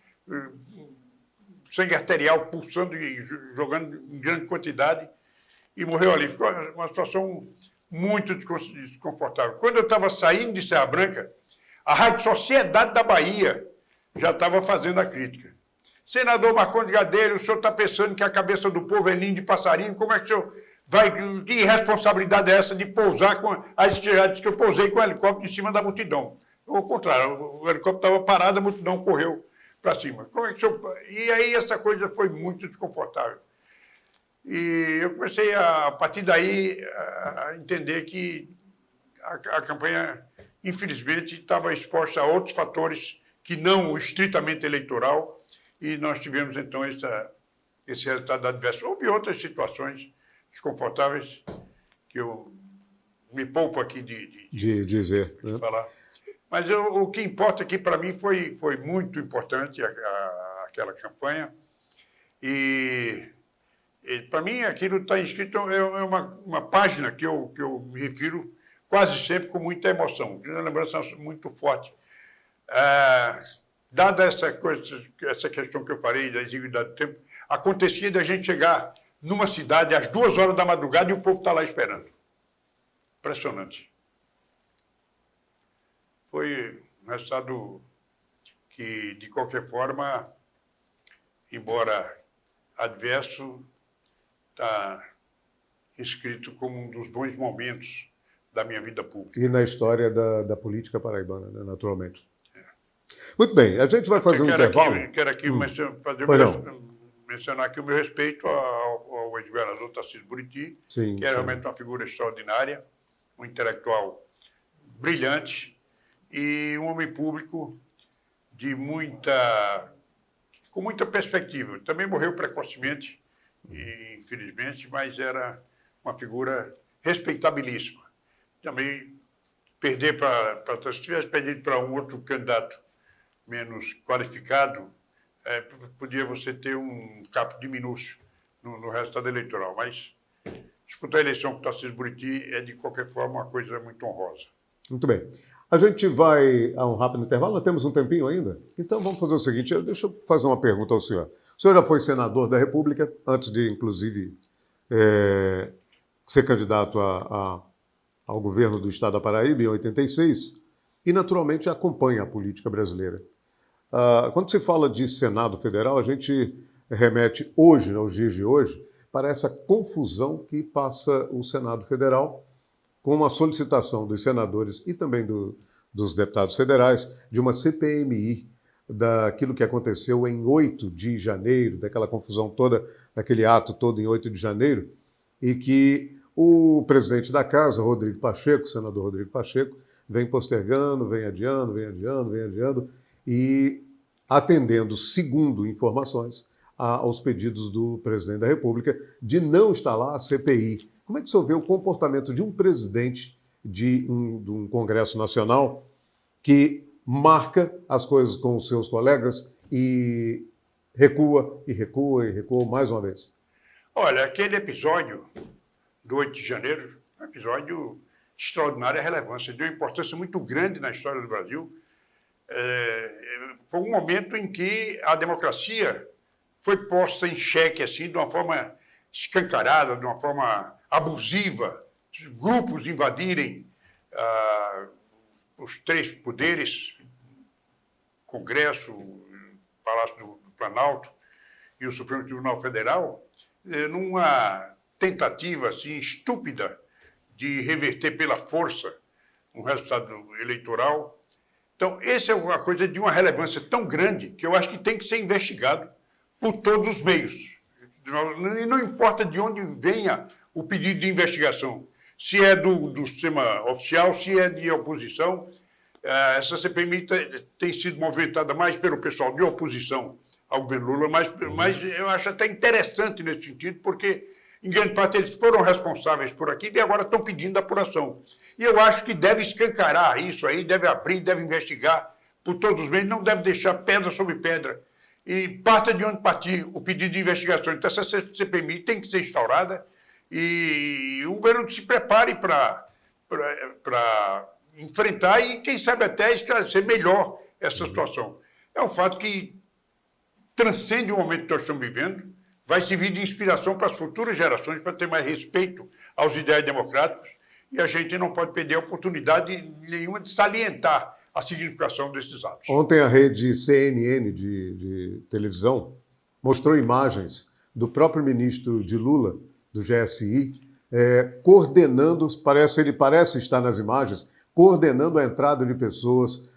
sangue arterial pulsando e jogando em grande quantidade, e morreu ali. Ficou uma situação muito desconfortável. Quando eu estava saindo de Serra Branca, a Rádio Sociedade da Bahia já estava fazendo a crítica. Senador Marcondes Gadelha, o senhor está pensando que a cabeça do povo é ninho de passarinho? Como é que o senhor vai... Que irresponsabilidade é essa de pousar com... A gente disse que eu pousei com o helicóptero em cima da multidão. Ao contrário, o helicóptero estava parado, a multidão correu para cima. Como é que o senhor... E aí essa coisa foi muito desconfortável. E eu comecei, a partir daí, a entender que a campanha, infelizmente, estava exposta a outros fatores que não o estritamente eleitoral, e nós tivemos, então, esse resultado adverso. Houve outras situações desconfortáveis que eu me poupo aqui de dizer, de falar. Mas o que importa aqui, para mim, foi muito importante aquela campanha. E para mim, aquilo está escrito, é uma página que eu me refiro quase sempre com muita emoção, uma lembrança muito forte. Dada essa questão que eu falei da exiguidade do tempo, acontecia de a gente chegar numa cidade às 2 horas da madrugada e o povo está lá esperando. Impressionante. Foi um resultado que, de qualquer forma, embora adverso, está escrito como um dos bons momentos da minha vida pública. E na história da política paraibana, né, naturalmente. Muito bem, a gente vai fazer um intervalo. Quero aqui mencionar aqui o meu respeito ao ex-governador Tarcísio Buriti, que é realmente uma figura extraordinária, um intelectual brilhante e um homem público com muita perspectiva. Também morreu precocemente, infelizmente, mas era uma figura respeitabilíssima. Também se tivesse perdido para um outro candidato menos qualificado, podia você ter um capo diminúcio no resultado eleitoral. Mas disputar a eleição com o Tarcísio Buriti é, de qualquer forma, uma coisa muito honrosa. Muito bem. A gente vai a um rápido intervalo, nós temos um tempinho ainda? Então vamos fazer o seguinte, deixa eu fazer uma pergunta ao senhor. O senhor já foi senador da República, antes de, inclusive, ser candidato ao governo do estado da Paraíba, em 86, e, naturalmente, acompanha a política brasileira. Quando se fala de Senado Federal, a gente remete hoje, aos dias de hoje, para essa confusão que passa o Senado Federal com uma solicitação dos senadores e também dos deputados federais de uma CPMI daquilo que aconteceu em 8 de janeiro, daquela confusão toda, daquele ato todo em 8 de janeiro, e que o presidente da Casa, Rodrigo Pacheco, o senador Rodrigo Pacheco, vem postergando, vem adiando, e atendendo, segundo informações, aos pedidos do presidente da República de não instalar a CPI. Como é que o senhor vê o comportamento de um presidente de um Congresso Nacional que marca as coisas com os seus colegas e recua mais uma vez? Olha, aquele episódio do 8 de janeiro, um episódio de extraordinária relevância, de uma importância muito grande na história do Brasil. Foi um momento em que a democracia foi posta em xeque assim, de uma forma escancarada, de uma forma abusiva, grupos invadirem os 3 poderes, Congresso, Palácio do Planalto e o Supremo Tribunal Federal, numa tentativa assim, estúpida de reverter pela força um resultado eleitoral. Então, essa é uma coisa de uma relevância tão grande que eu acho que tem que ser investigado por todos os meios. E não importa de onde venha o pedido de investigação, se é do sistema oficial, se é de oposição. Essa CPMI tem sido movimentada mais pelo pessoal de oposição ao governo Lula, mas eu acho até interessante nesse sentido, porque, em grande parte, eles foram responsáveis por aquilo e agora estão pedindo apuração. E eu acho que deve escancarar isso aí, deve abrir, deve investigar por todos os meios, não deve deixar pedra sobre pedra. E parta de onde partir o pedido de investigação. Então, essa CPMI tem que ser instaurada e o governo se prepare para enfrentar e, quem sabe, até esclarecer melhor essa situação. É um fato que transcende o momento que nós estamos vivendo, vai servir de inspiração para as futuras gerações, para ter mais respeito aos ideais democráticos, e a gente não pode perder a oportunidade nenhuma de salientar a significação desses atos. Ontem a rede CNN de televisão mostrou imagens do próprio ministro de Lula, do GSI, coordenando, ele parece estar nas imagens, coordenando a entrada de pessoas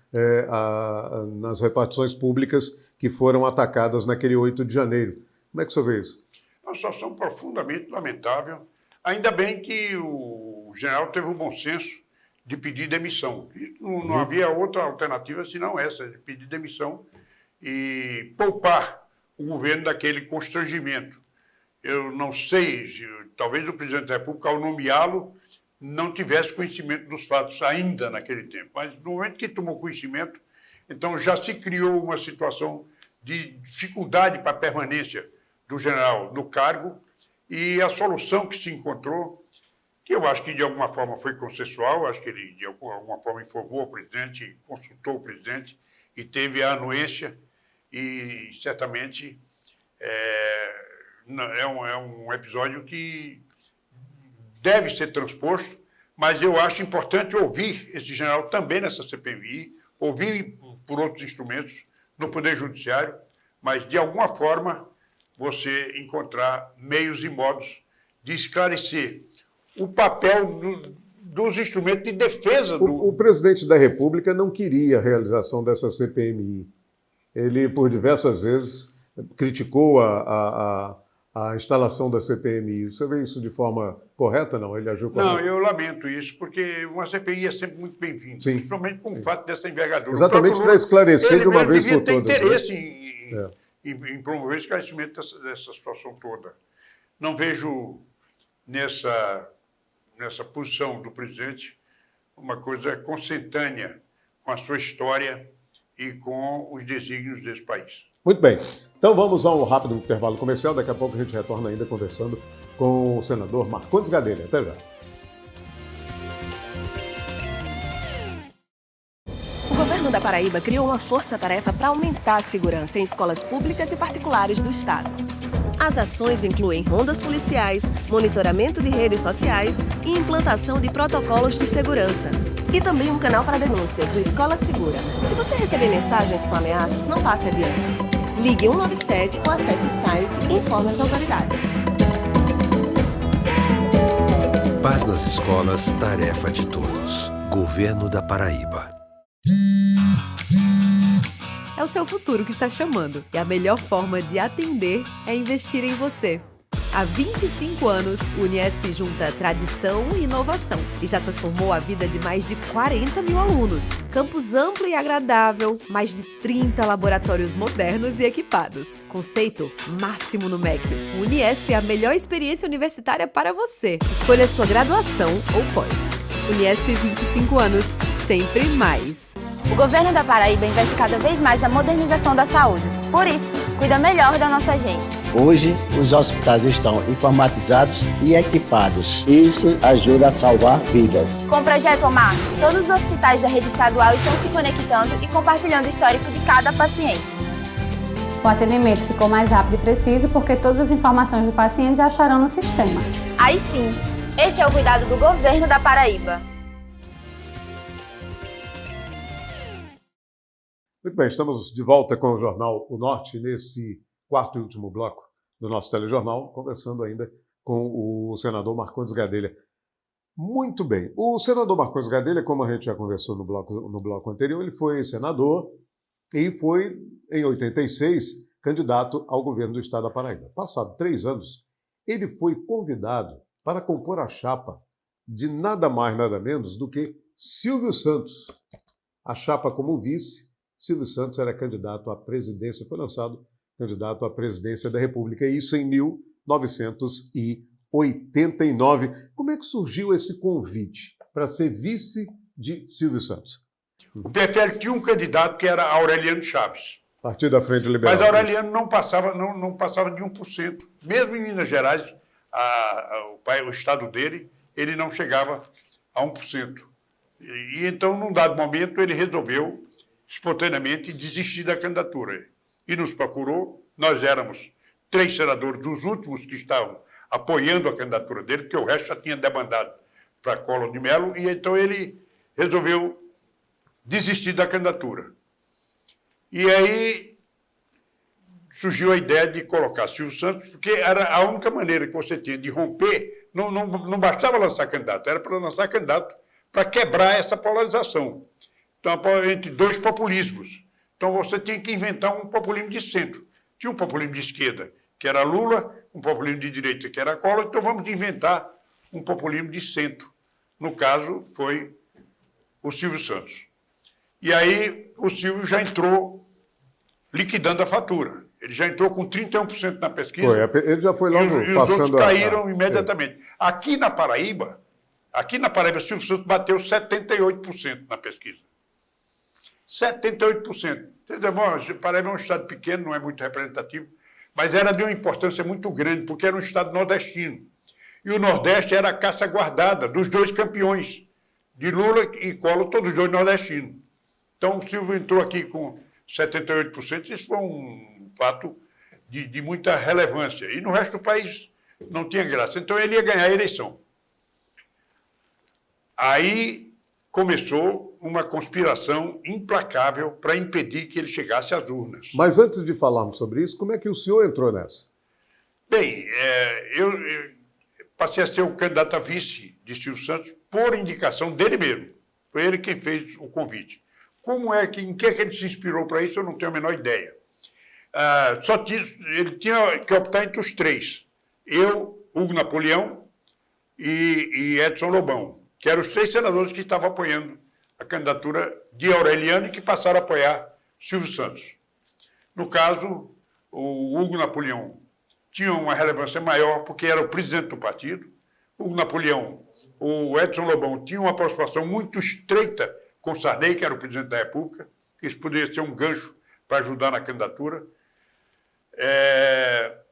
nas repartições públicas que foram atacadas naquele 8 de janeiro. Como é que o senhor vê isso? É uma situação profundamente lamentável. Ainda bem que o general teve o bom senso de pedir demissão. Não havia outra alternativa senão essa, de pedir demissão e poupar o governo daquele constrangimento. Eu não sei, talvez o presidente da República, ao nomeá-lo, não tivesse conhecimento dos fatos ainda naquele tempo. Mas no momento que tomou conhecimento, então já se criou uma situação de dificuldade para a permanência do general no cargo, e a solução que se encontrou, que eu acho que de alguma forma foi consensual, acho que ele de alguma forma informou o presidente, consultou o presidente e teve a anuência, e certamente é um episódio que deve ser transposto, mas eu acho importante ouvir esse general também nessa CPMI, ouvir por outros instrumentos no Poder Judiciário, mas de alguma forma você encontrar meios e modos de esclarecer o papel dos instrumentos de defesa do... O presidente da República não queria a realização dessa CPMI. Ele, por diversas vezes, criticou a instalação da CPMI. Você vê isso de forma correta, não? Ele agiu corretamente? Não, eu lamento isso, porque uma CPI é sempre muito bem-vinda, principalmente com o fato dessa envergadura. Exatamente para esclarecer de uma vez por todas. Ele devia ter interesse em promover o esclarecimento dessa situação toda. Não vejo nessa posição do presidente uma coisa consentânea com a sua história e com os desígnios desse país. Muito bem. Então vamos a um rápido intervalo comercial. Daqui a pouco a gente retorna ainda conversando com o senador Marcondes Gadelha. Até já. O governo da Paraíba criou uma força-tarefa para aumentar a segurança em escolas públicas e particulares do estado. As ações incluem rondas policiais, monitoramento de redes sociais e implantação de protocolos de segurança. E também um canal para denúncias, o Escola Segura. Se você receber mensagens com ameaças, não passe adiante. Ligue 197 ou acesse o site e informe as autoridades. Paz nas escolas, tarefa de todos. Governo da Paraíba. É o seu futuro que está chamando e a melhor forma de atender é investir em você. Há 25 anos, o Uniesp junta tradição e inovação e já transformou a vida de mais de 40 mil alunos. Campus amplo e agradável, mais de 30 laboratórios modernos e equipados. Conceito máximo no MEC. O Uniesp é a melhor experiência universitária para você. Escolha sua graduação ou pós. Uniesp 25 anos, sempre mais. O governo da Paraíba investe cada vez mais na modernização da saúde. Por isso, cuida melhor da nossa gente. Hoje, os hospitais estão informatizados e equipados. Isso ajuda a salvar vidas. Com o Projeto Omar, todos os hospitais da rede estadual estão se conectando e compartilhando o histórico de cada paciente. O atendimento ficou mais rápido e preciso porque todas as informações do paciente acharão no sistema. Aí sim, este é o cuidado do governo da Paraíba. Muito bem, estamos de volta com o Jornal O Norte, nesse quarto e último bloco do nosso telejornal, conversando ainda com o senador Marcondes Gadelha. Muito bem, o senador Marcondes Gadelha, como a gente já conversou no bloco anterior, ele foi senador e foi, em 86, candidato ao governo do estado da Paraíba. Passado 3 anos, ele foi convidado para compor a chapa de nada mais, nada menos do que Silvio Santos. A chapa como vice, Silvio Santos era candidato à presidência, foi lançado candidato à presidência da República, isso em 1989. Como é que surgiu esse convite para ser vice de Silvio Santos? O PFL tinha um candidato que era Aureliano Chaves. Partido da Frente Liberal. Mas Aureliano não passava de 1%. Mesmo em Minas Gerais, o estado dele, ele não chegava a 1%. E então, num dado momento, ele resolveu espontaneamente desistir da candidatura. E nos procurou. Nós éramos 3 senadores, os últimos que estavam apoiando a candidatura dele, porque o resto já tinha debandado para Collor de Mello, e então ele resolveu desistir da candidatura. E aí surgiu a ideia de colocar Silvio Santos, porque era a única maneira que você tinha de romper, não bastava lançar candidato, era para lançar candidato para quebrar essa polarização. Então, entre 2 populismos. Então, você tinha que inventar um populismo de centro. Tinha um populismo de esquerda, que era Lula, um populismo de direita, que era Collor, então vamos inventar um populismo de centro. No caso, foi o Silvio Santos. E aí, o Silvio já entrou liquidando a fatura. Ele já entrou com 31% na pesquisa. Ele já foi logo e os passando outros caíram imediatamente. Aqui na Paraíba, o Silvio Santos bateu 78% na pesquisa. 78%. Paraíba é um estado pequeno, não é muito representativo, mas era de uma importância muito grande, porque era um estado nordestino. E o Nordeste era a caça guardada dos 2 campeões, de Lula e Collor, todos os 2 nordestinos. Então, o Silvio entrou aqui com 78%, isso foi um fato de muita relevância. E no resto do país não tinha graça. Então, ele ia ganhar a eleição. Aí começou uma conspiração implacável para impedir que ele chegasse às urnas. Mas antes de falarmos sobre isso, como é que o senhor entrou nessa? Bem, eu passei a ser o candidato a vice de Silvio Santos por indicação dele mesmo. Foi ele quem fez o convite. Em que ele se inspirou para isso, eu não tenho a menor ideia. Ele tinha que optar entre os 3. Eu, Hugo Napoleão e Edson Lobão, que eram os 3 senadores que estavam apoiando a candidatura de Aureliano e que passaram a apoiar Silvio Santos. No caso, o Hugo Napoleão tinha uma relevância maior porque era o presidente do partido. O Edson Lobão tinha uma aproximação muito estreita com Sarney, que era o presidente da República. Isso poderia ser um gancho para ajudar na candidatura.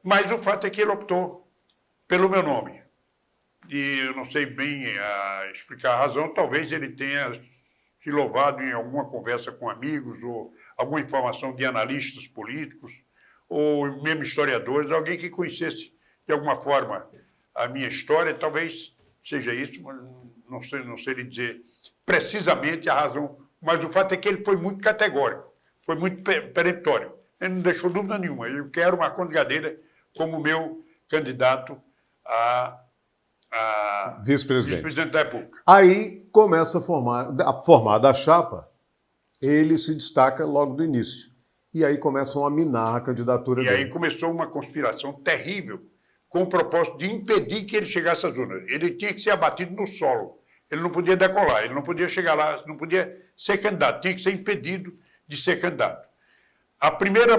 Mas o fato é que ele optou pelo meu nome. E eu não sei bem explicar a razão, talvez ele tenha se louvado em alguma conversa com amigos, ou alguma informação de analistas políticos, ou mesmo historiadores, alguém que conhecesse de alguma forma a minha história, talvez seja isso, mas não sei lhe dizer precisamente a razão, mas o fato é que ele foi muito categórico, foi muito peremptório. Ele não deixou dúvida nenhuma. Eu quero Marcondes Gadelha como meu candidato a vice-presidente da República. Aí começa formada a chapa, ele se destaca logo do início. E aí começam a minar a candidatura dele. E aí começou uma conspiração terrível, com o propósito de impedir que ele chegasse às urnas. Ele tinha que ser abatido no solo. Ele não podia decolar, ele não podia chegar lá, não podia ser candidato, tinha que ser impedido de ser candidato. A primeira,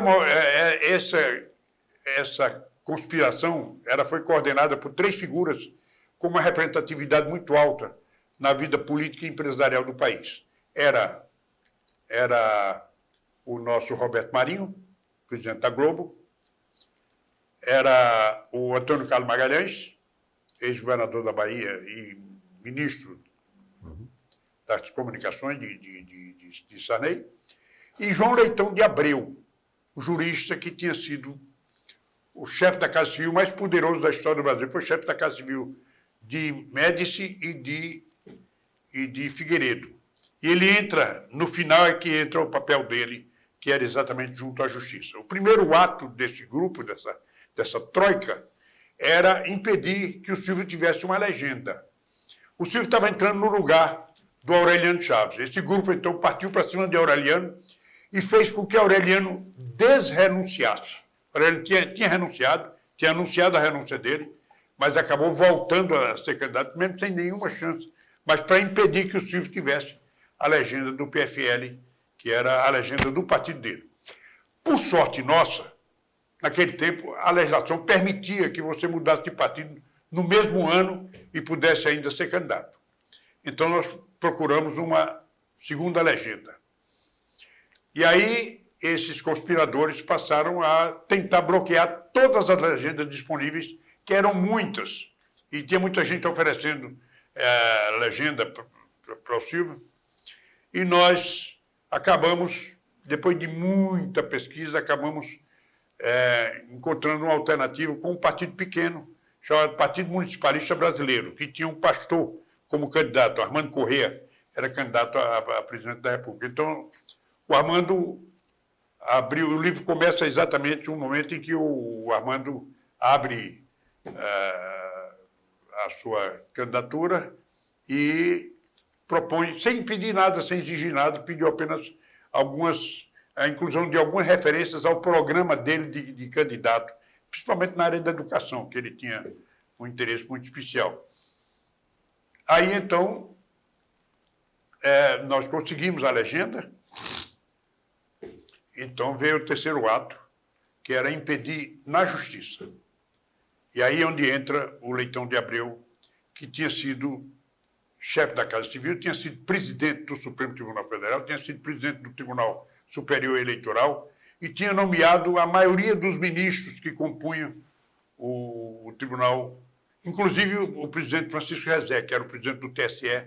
essa conspiração foi coordenada por 3 figuras com uma representatividade muito alta na vida política e empresarial do país. Era o nosso Roberto Marinho, presidente da Globo, era o Antônio Carlos Magalhães, ex-governador da Bahia e ministro das comunicações de Sarney, e João Leitão de Abreu, o jurista que tinha sido o chefe da Casa Civil mais poderoso da história do Brasil. Foi chefe da Casa Civil de Médici e de Figueiredo. E ele entra, no final é que entra o papel dele, que era exatamente junto à justiça. O primeiro ato desse grupo, dessa troika, era impedir que o Silvio tivesse uma legenda. O Silvio estava entrando no lugar do Aureliano Chaves. Esse grupo, então, partiu para cima de Aureliano e fez com que Aureliano desrenunciasse. Ele tinha renunciado, tinha anunciado a renúncia dele, mas acabou voltando a ser candidato, mesmo sem nenhuma chance, mas para impedir que o Silvio tivesse a legenda do PFL, que era a legenda do partido dele. Por sorte nossa, naquele tempo, a legislação permitia que você mudasse de partido no mesmo ano e pudesse ainda ser candidato. Então, nós procuramos uma segunda legenda. E aí, esses conspiradores passaram a tentar bloquear todas as legendas disponíveis, que eram muitas. E tinha muita gente oferecendo legenda para o Silvio. E nós acabamos, depois de muita pesquisa, acabamos encontrando uma alternativa com um partido pequeno, chamado Partido Municipalista Brasileiro, que tinha um pastor como candidato, Armando Corrêa, era candidato a presidente da República. Então, o Armando abriu, o livro começa exatamente no momento em que o Armando abre a sua candidatura e propõe, sem pedir nada, sem exigir nada, pediu apenas a inclusão de algumas referências ao programa dele de candidato, principalmente na área da educação, que ele tinha um interesse muito especial. Aí, então, nós conseguimos a legenda. Então veio o terceiro ato, que era impedir na justiça. E aí é onde entra o Leitão de Abreu, que tinha sido chefe da Casa Civil, tinha sido presidente do Supremo Tribunal Federal, tinha sido presidente do Tribunal Superior Eleitoral e tinha nomeado a maioria dos ministros que compunham o tribunal, inclusive o presidente Francisco Rezé, que era o presidente do TSE,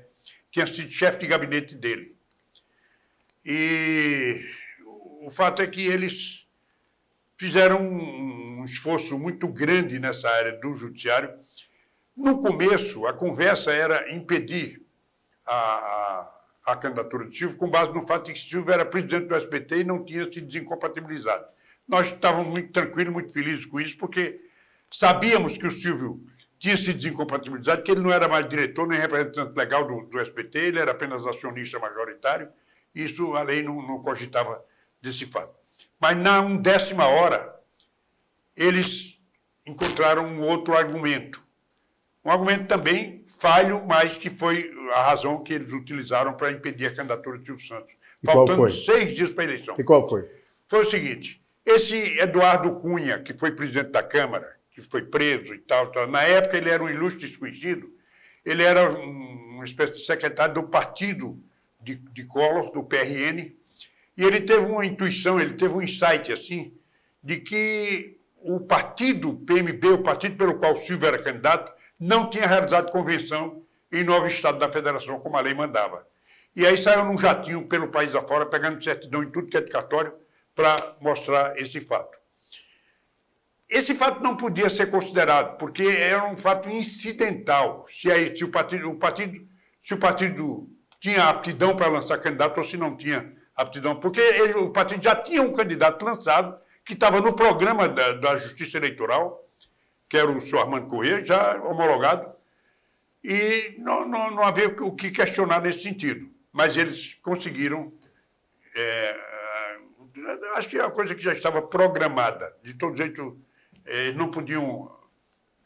tinha sido chefe de gabinete dele. E o fato é que eles fizeram um esforço muito grande nessa área do judiciário. No começo, a conversa era impedir a candidatura de Silvio, com base no fato de que Silvio era presidente do SBT e não tinha se desincompatibilizado. Nós estávamos muito tranquilos, muito felizes com isso, porque sabíamos que o Silvio tinha se desincompatibilizado, que ele não era mais diretor nem representante legal do SBT, ele era apenas acionista majoritário. Isso a lei não cogitava desse fato. Mas, na 1ª hora, eles encontraram um outro argumento. Um argumento também falho, mas que foi a razão que eles utilizaram para impedir a candidatura de Silvio Santos. E faltando qual foi? 6 dias para a eleição. E qual foi? Foi o seguinte, esse Eduardo Cunha, que foi presidente da Câmara, que foi preso e tal, na época ele era um ilustre desconhecido, ele era uma espécie de secretário do partido de Collor, do PRN, e ele teve uma intuição, ele teve um insight, assim, de que o partido PMB, o partido pelo qual o Silvio era candidato, não tinha realizado convenção em 9 estados da federação, como a lei mandava. E aí saiu num jatinho pelo país afora, pegando certidão em tudo que é de cartório, para mostrar esse fato. Esse fato não podia ser considerado, porque era um fato incidental. Se o partido tinha aptidão para lançar candidato ou se não tinha aptidão, porque o partido já tinha um candidato lançado que estava no programa da Justiça Eleitoral, que era o senhor Armando Corrêa, já homologado, e não havia o que questionar nesse sentido. Mas eles conseguiram, acho que é uma coisa que já estava programada, de todo jeito, não podiam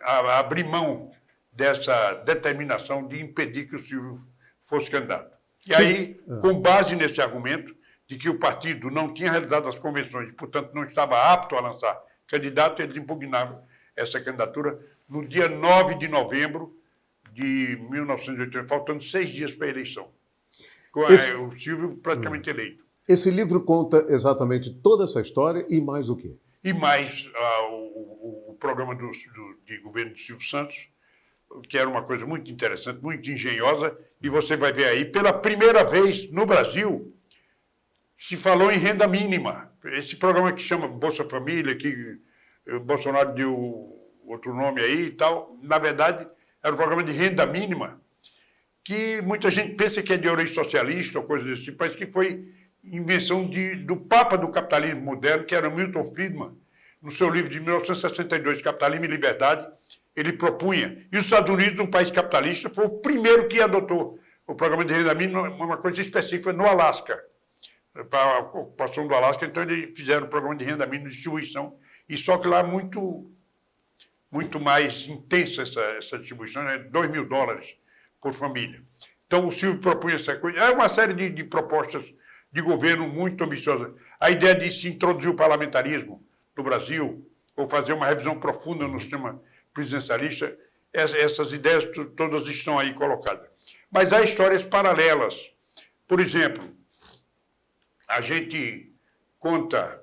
abrir mão dessa determinação de impedir que o Silvio fosse candidato. E aí, com base nesse argumento de que o partido não tinha realizado as convenções e, portanto, não estava apto a lançar candidato, eles impugnaram essa candidatura no dia 9 de novembro de 1980, faltando 6 dias para a eleição, com o Silvio praticamente eleito. Esse livro conta exatamente toda essa história e mais o quê? E mais o programa de governo de Silvio Santos, que era uma coisa muito interessante, muito engenhosa, e você vai ver aí, pela primeira vez no Brasil, se falou em renda mínima. Esse programa que chama Bolsa Família, que o Bolsonaro deu outro nome aí e tal, na verdade, era um programa de renda mínima, que muita gente pensa que é de origem socialista ou coisa desse tipo, mas que foi invenção do Papa do capitalismo moderno, que era Milton Friedman, no seu livro de 1962, Capitalismo e Liberdade, ele propunha. E os Estados Unidos, um país capitalista, foi o primeiro que adotou o programa de renda mínima, uma coisa específica no Alasca, para a ocupação do Alasca. Então, eles fizeram o programa de renda mínima de distribuição, E só que lá muito mais intensa essa distribuição, né? $2.000 por família. Então o Silvio propunha essa coisa. É uma série de propostas de governo muito ambiciosas. A ideia de se introduzir o parlamentarismo no Brasil, ou fazer uma revisão profunda no sistema presidencialista, essas ideias todas estão aí colocadas. Mas há histórias paralelas. Por exemplo, a gente conta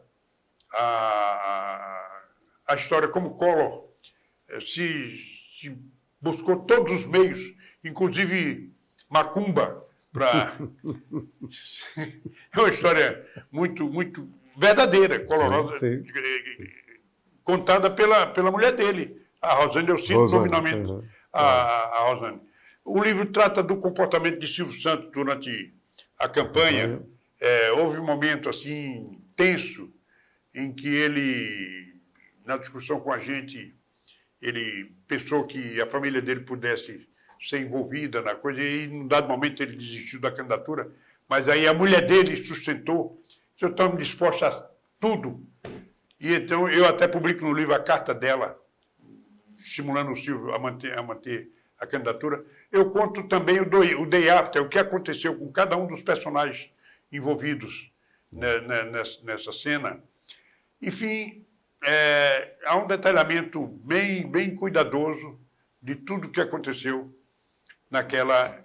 a história como Collor se buscou todos os meios, inclusive macumba, para... É uma história muito verdadeira, colorosa, sim. Contada pela mulher dele, a Rosane. Eu cito nominalmente a Rosane. O livro trata do comportamento de Silvio Santos durante a campanha. Houve um momento assim tenso em que ele, na discussão com a gente, ele pensou que a família dele pudesse ser envolvida na coisa, e em um dado momento ele desistiu da candidatura, mas aí a mulher dele sustentou: eu estou disposto a tudo. E então eu até publico no livro a carta dela, estimulando o Silvio a manter a candidatura. Eu conto também o Day After, o que aconteceu com cada um dos personagens envolvidos nessa cena. Enfim, há um detalhamento bem cuidadoso de tudo o que aconteceu naquela...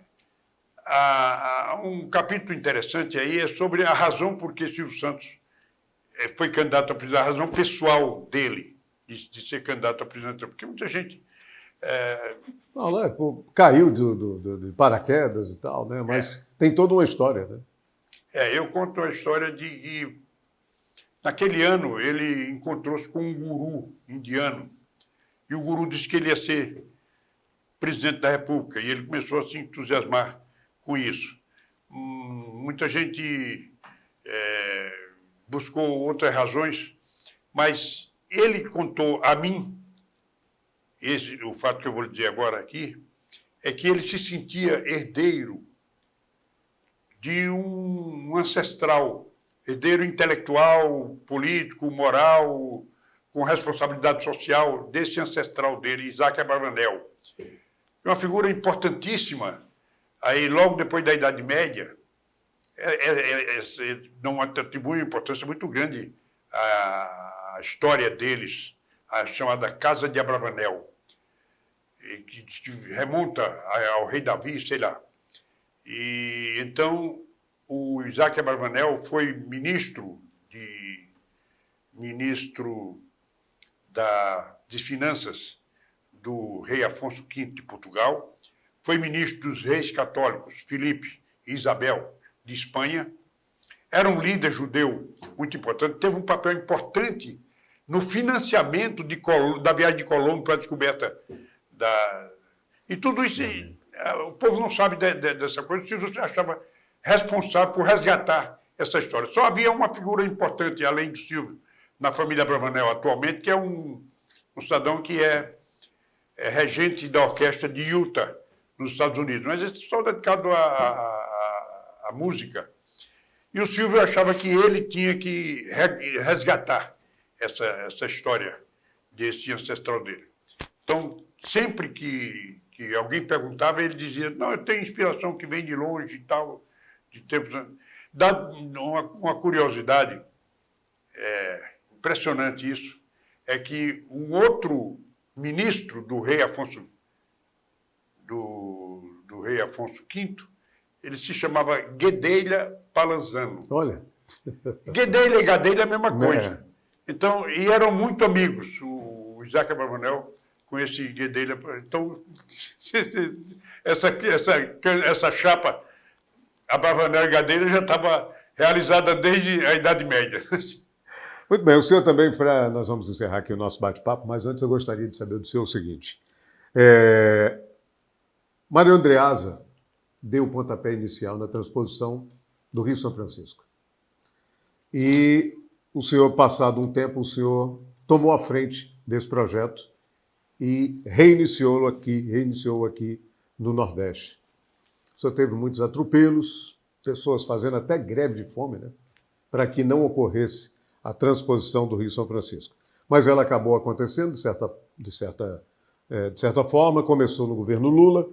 Um capítulo interessante aí é sobre a razão por que Silvio Santos foi candidato a presidente, a razão pessoal dele de ser candidato a presidente, porque muita gente... caiu de paraquedas e tal, né? Mas tem toda uma história, né? Eu conto a história de naquele ano, ele encontrou-se com um guru indiano, e o guru disse que ele ia ser presidente da República, e ele começou a se entusiasmar com isso. Muita gente buscou outras razões, mas ele contou a mim, o fato que eu vou lhe dizer agora aqui, é que ele se sentia herdeiro de um ancestral, herdeiro intelectual, político, moral, com responsabilidade social, desse ancestral dele, Isaac Abravanel. Uma figura importantíssima, aí logo depois da Idade Média, não atribui uma importância muito grande à história deles, a chamada Casa de Abravanel, que remonta ao rei Davi, sei lá. E então o Isaac Abravanel foi ministro das Finanças do rei Afonso V de Portugal, foi ministro dos reis católicos Filipe e Isabel de Espanha, era um líder judeu muito importante, teve um papel importante no financiamento da viagem de Colombo para a descoberta E tudo isso, o povo não sabe dessa coisa, o Silvio achava responsável por resgatar essa história. Só havia uma figura importante, além do Silvio, na família Abravanel atualmente, que é um cidadão que é regente da orquestra de Utah, nos Estados Unidos. Mas esse só dedicado à música. E o Silvio achava que ele tinha que resgatar essa história desse ancestral dele. Então, sempre que alguém perguntava, ele dizia: não, eu tenho inspiração que vem de longe e tal, de tempos... Dá uma curiosidade, impressionante isso, é que um outro ministro do rei Afonso V, ele se chamava Guedelha Palanzano. Olha. Guedelha e Gadelha é a mesma coisa. Então, e eram muito amigos, o Isaac Abravanel com esse Guedelha. Então, essa chapa Abravanel e Gadelha já estava realizada desde a Idade Média. Muito bem, o senhor também, nós vamos encerrar aqui o nosso bate-papo, mas antes eu gostaria de saber do senhor o seguinte. Mário Andreasa deu o pontapé inicial na transposição do Rio São Francisco. E o senhor, passado um tempo, o senhor tomou a frente desse projeto e reiniciou aqui no Nordeste. O senhor teve muitos atropelos, pessoas fazendo até greve de fome, né, para que não ocorresse a transposição do Rio São Francisco. mas ela acabou acontecendo de certa forma. Começou no governo Lula,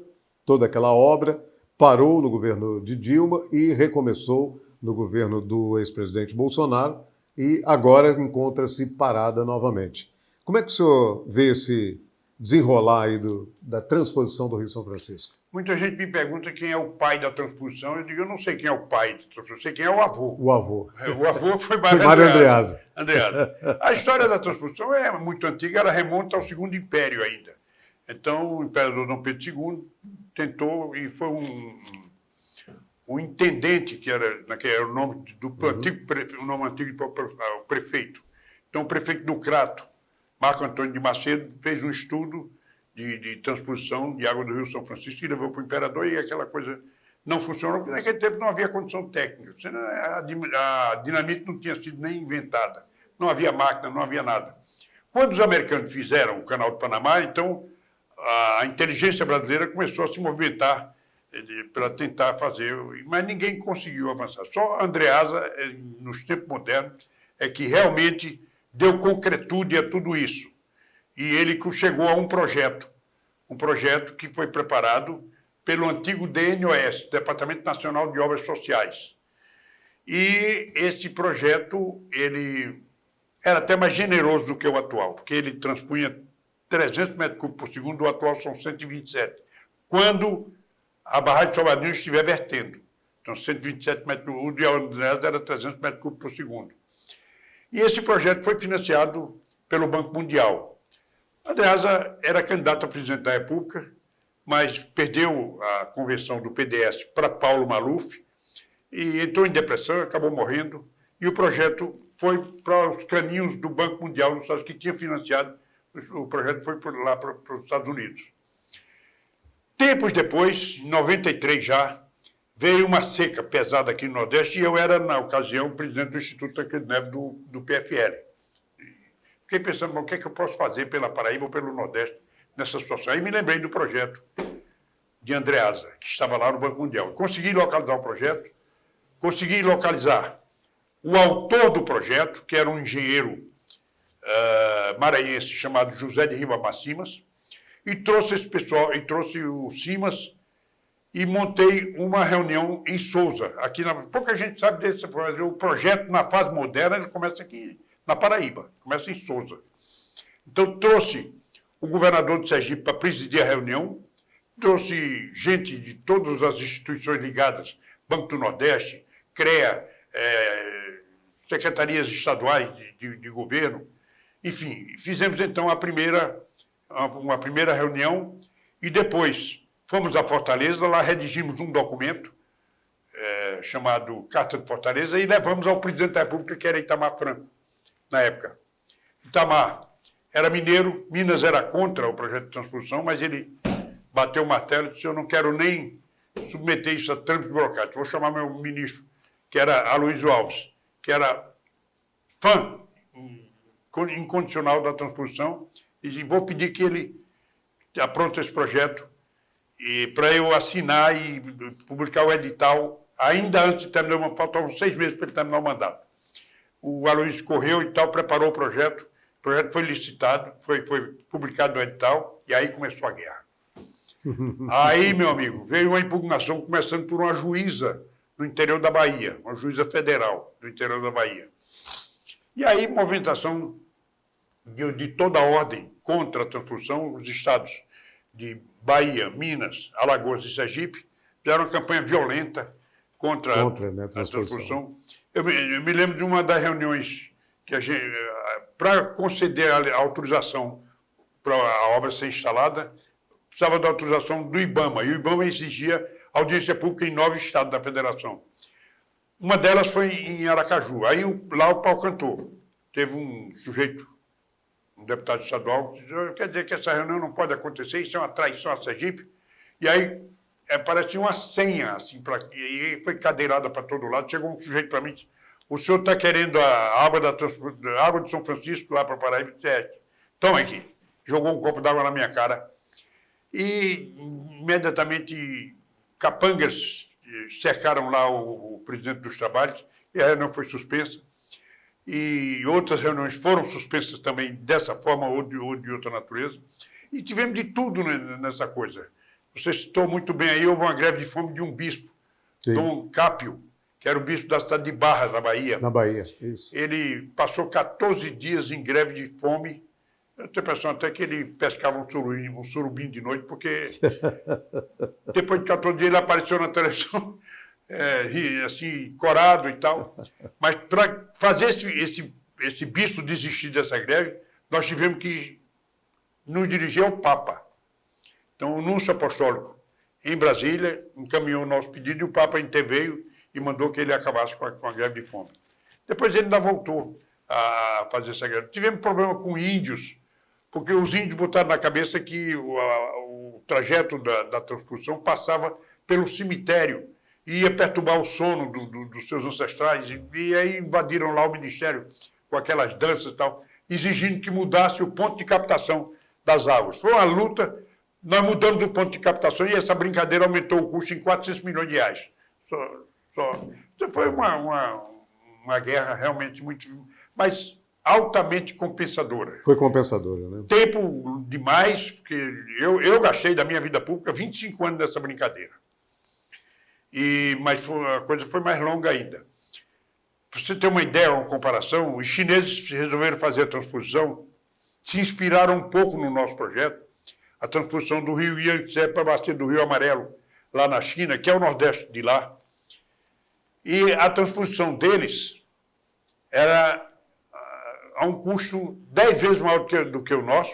toda aquela obra, parou no governo de Dilma e recomeçou no governo do ex-presidente Bolsonaro e agora encontra-se parada novamente. Como é que o senhor vê esse desenrolar aí da transposição do Rio São Francisco? Muita gente me pergunta quem é o pai da transposição. Eu digo, eu não sei quem é o pai da transposição, eu sei quem é o avô. O avô. O avô foi Mário Andreasa. A história da transposição é muito antiga, ela remonta ao Segundo Império ainda. Então, o imperador Dom Pedro II tentou, e foi um intendente, que era o nome do o nome antigo para o prefeito. Então, o prefeito do Crato, Marco Antônio de Macedo, fez um estudo de transposição de água do Rio São Francisco e levou para o imperador, e aquela coisa não funcionou, porque naquele tempo não havia condição técnica. A dinamite não tinha sido nem inventada. Não havia máquina, não havia nada. Quando os americanos fizeram o Canal do Panamá, então a inteligência brasileira começou a se movimentar para tentar fazer, mas ninguém conseguiu avançar. Só Andreasa, nos tempos modernos, é que realmente deu concretude a tudo isso. E ele chegou a um projeto que foi preparado pelo antigo DNOS, Departamento Nacional de Obras Sociais. E esse projeto, ele era até mais generoso do que o atual, porque ele transpunha 300 metros cúbicos por segundo, o atual são 127, quando a barragem de Sobradinho estiver vertendo. Então, 127 metros cúbicos, o de Andreasa era 300 metros cúbicos por segundo. E esse projeto foi financiado pelo Banco Mundial. Andreasa era candidato a presidente da República, mas perdeu a convenção do PDS para Paulo Maluf e entrou em depressão, acabou morrendo, e o projeto foi para os caminhos do Banco Mundial, nos Estados Unidos, que tinha financiado, o projeto foi lá para os Estados Unidos. Tempos depois, em 93 já, veio uma seca pesada aqui no Nordeste, e eu era, na ocasião, presidente do Instituto Tancredo Neves do PFL. Fiquei pensando, o que é que eu posso fazer pela Paraíba ou pelo Nordeste nessa situação? Aí me lembrei do projeto de Andreasa, que estava lá no Banco Mundial. Consegui localizar o projeto, consegui localizar o autor do projeto, que era um engenheiro maranhense chamado José de Ribamar Simas, e trouxe esse pessoal, e trouxe o Simas, e montei uma reunião em Sousa. Pouca gente sabe desse projeto. O projeto, na fase moderna, ele começa aqui na Paraíba, começa em Sousa. Então, trouxe o governador de Sergipe para presidir a reunião, trouxe gente de todas as instituições ligadas, Banco do Nordeste, CREA, secretarias estaduais de governo, enfim, fizemos então uma primeira reunião e depois fomos a Fortaleza, lá redigimos um documento chamado Carta de Fortaleza e levamos ao presidente da República, que era Itamar Franco, na época. Itamar era mineiro, Minas era contra o projeto de transposição, mas ele bateu o martelo e disse, eu não quero nem submeter isso a trâmite burocrático, vou chamar meu ministro, que era Aloysio Alves, que era fã incondicional da transposição, e vou pedir que ele apronte esse projeto para eu assinar e publicar o edital ainda antes de terminar o mandato. Faltavam 6 meses para ele terminar o mandato. O Aloysio correu e tal, preparou o projeto foi licitado, foi publicado no edital, e aí começou a guerra. Aí, meu amigo, veio uma impugnação começando por uma juíza no interior da Bahia, uma juíza federal do interior da Bahia. E aí, movimentação de toda a ordem contra a transposição, os estados de Bahia, Minas, Alagoas e Sergipe fizeram uma campanha violenta contra a transposição. Eu me lembro de uma das reuniões que a gente, para conceder a autorização para a obra ser instalada, precisava da autorização do IBAMA, e o IBAMA exigia audiência pública em 9 estados da federação. Uma delas foi em Aracaju. Aí lá o pau cantou. Teve um sujeito, um deputado estadual, que disse, quer dizer que essa reunião não pode acontecer, isso é uma traição a Sergipe. E aí parecia uma senha, assim, e foi cadeirada para todo lado. Chegou um sujeito para mim e disse, o senhor está querendo a água de São Francisco lá para Paraíba? Toma aqui. Jogou um copo d'água na minha cara. E imediatamente capangas cercaram lá o presidente dos trabalhos, e a reunião foi suspensa. e outras reuniões foram suspensas também dessa forma ou de outra natureza. E tivemos de tudo nessa coisa. Você citou muito bem aí, houve uma greve de fome de um bispo, Dom Cápio, que era o bispo da cidade de Barras, na Bahia. Na Bahia, isso. Ele passou 14 dias em greve de fome. Eu tenho a impressão até que ele pescava um surubim de noite, porque depois de 14 dias ele apareceu na televisão, assim, corado e tal. Mas para fazer esse bispo desistir dessa greve, nós tivemos que nos dirigir ao Papa. Então, o Núncio Apostólico, em Brasília, encaminhou o nosso pedido e o Papa interveio e mandou que ele acabasse com a greve de fome. Depois ele ainda voltou a fazer essa greve. Tivemos problema com índios, porque os índios botaram na cabeça que o trajeto da transposição passava pelo cemitério e ia perturbar o sono dos seus ancestrais. E aí invadiram lá o ministério com aquelas danças e tal, exigindo que mudasse o ponto de captação das águas. Foi uma luta, nós mudamos o ponto de captação e essa brincadeira aumentou o custo em 400 milhões de reais. Então foi uma guerra realmente muito... mas altamente compensadora. Foi compensadora, né? Tempo demais, porque eu gastei da minha vida pública 25 anos nessa brincadeira. Mas a coisa foi mais longa ainda. Para você ter uma ideia, uma comparação, os chineses resolveram fazer a transposição, se inspiraram um pouco no nosso projeto, a transposição do rio Yangtze para a bacia do Rio Amarelo, lá na China, que é o nordeste de lá. E a transposição deles era a um custo 10 vezes maior do que o nosso.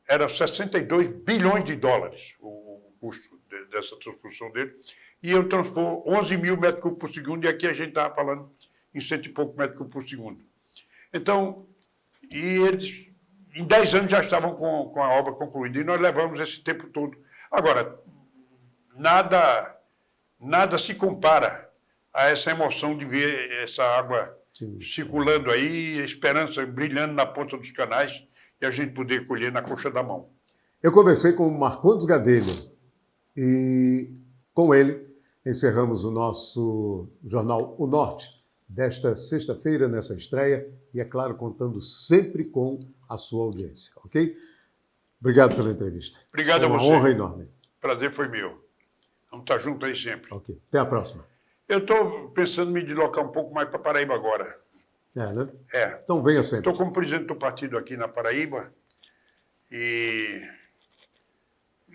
Era 62 bilhões de dólares o custo dessa transposição dele. E eu transpor 11 mil metros cúbicos por segundo, e aqui a gente estava falando em 100 e pouco metros cúbicos por segundo. Então, e eles, em 10 anos, já estavam com a obra concluída, e nós levamos esse tempo todo. Agora, nada se compara a essa emoção de ver essa água circulando aí, a esperança brilhando na ponta dos canais, e a gente poder colher na coxa da mão. Eu conversei com o Marcondes Gadelha, e com ele encerramos o nosso jornal O Norte, desta sexta-feira, nessa estreia, e, é claro, contando sempre com a sua audiência, ok? Obrigado pela entrevista. Obrigado a você. Uma honra enorme. Prazer foi meu. Vamos estar juntos aí sempre. Ok. Até a próxima. Eu estou pensando em me deslocar um pouco mais para Paraíba agora. Né? É. Então venha sempre. Estou como presidente do partido aqui na Paraíba e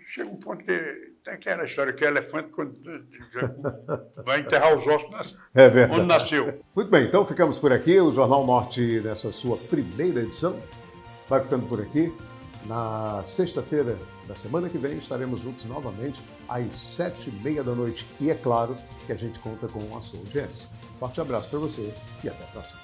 chega um ponto que tem aquela história que o elefante quando vai enterrar os ossos onde nasceu. Muito bem, então ficamos por aqui. O Jornal Norte, nessa sua primeira edição, vai ficando por aqui. Na sexta-feira da semana que vem estaremos juntos novamente às 7h30 da noite. E é claro que a gente conta com a sua audiência. Forte abraço para você e até a próxima.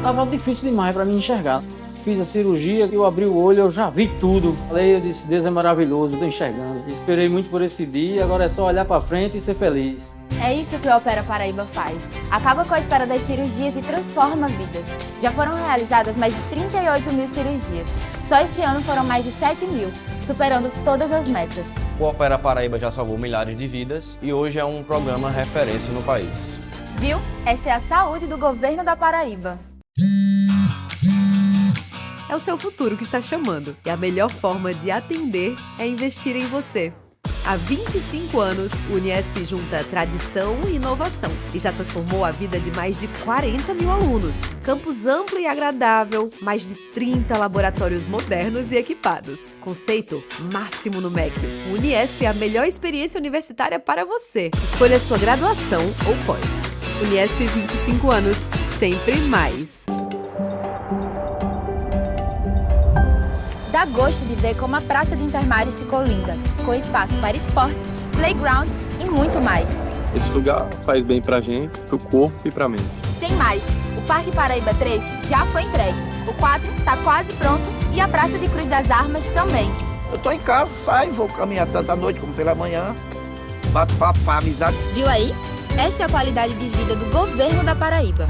Tava difícil demais para mim enxergar. Fiz a cirurgia, eu abri o olho, eu já vi tudo. Falei, eu disse, Deus é maravilhoso, eu tô enxergando. Esperei muito por esse dia, agora é só olhar para frente e ser feliz. É isso que o Opera Paraíba faz. Acaba com a espera das cirurgias e transforma vidas. Já foram realizadas mais de 38 mil cirurgias. Só este ano foram mais de 7 mil, superando todas as metas. O Opera Paraíba já salvou milhares de vidas e hoje é um programa referência no país. Viu? Esta é a saúde do governo da Paraíba. É o seu futuro que está chamando e a melhor forma de atender é investir em você. Há 25 anos, o Uniesp junta tradição e inovação e já transformou a vida de mais de 40 mil alunos. Campus amplo e agradável, mais de 30 laboratórios modernos e equipados. Conceito máximo no MEC. O Uniesp é a melhor experiência universitária para você. Escolha sua graduação ou pós. Uniesp 25 anos, sempre mais. Dá gosto de ver como a Praça de Intermares ficou linda, com espaço para esportes, playgrounds e muito mais. Esse lugar faz bem pra gente, pro corpo e pra mente. Tem mais, o Parque Paraíba 3 já foi entregue, o 4 tá quase pronto e a Praça de Cruz das Armas também. Eu tô em casa, saio, vou caminhar tanto à noite como pela manhã, bato papo, faz amizade. Viu aí? Esta é a qualidade de vida do governo da Paraíba.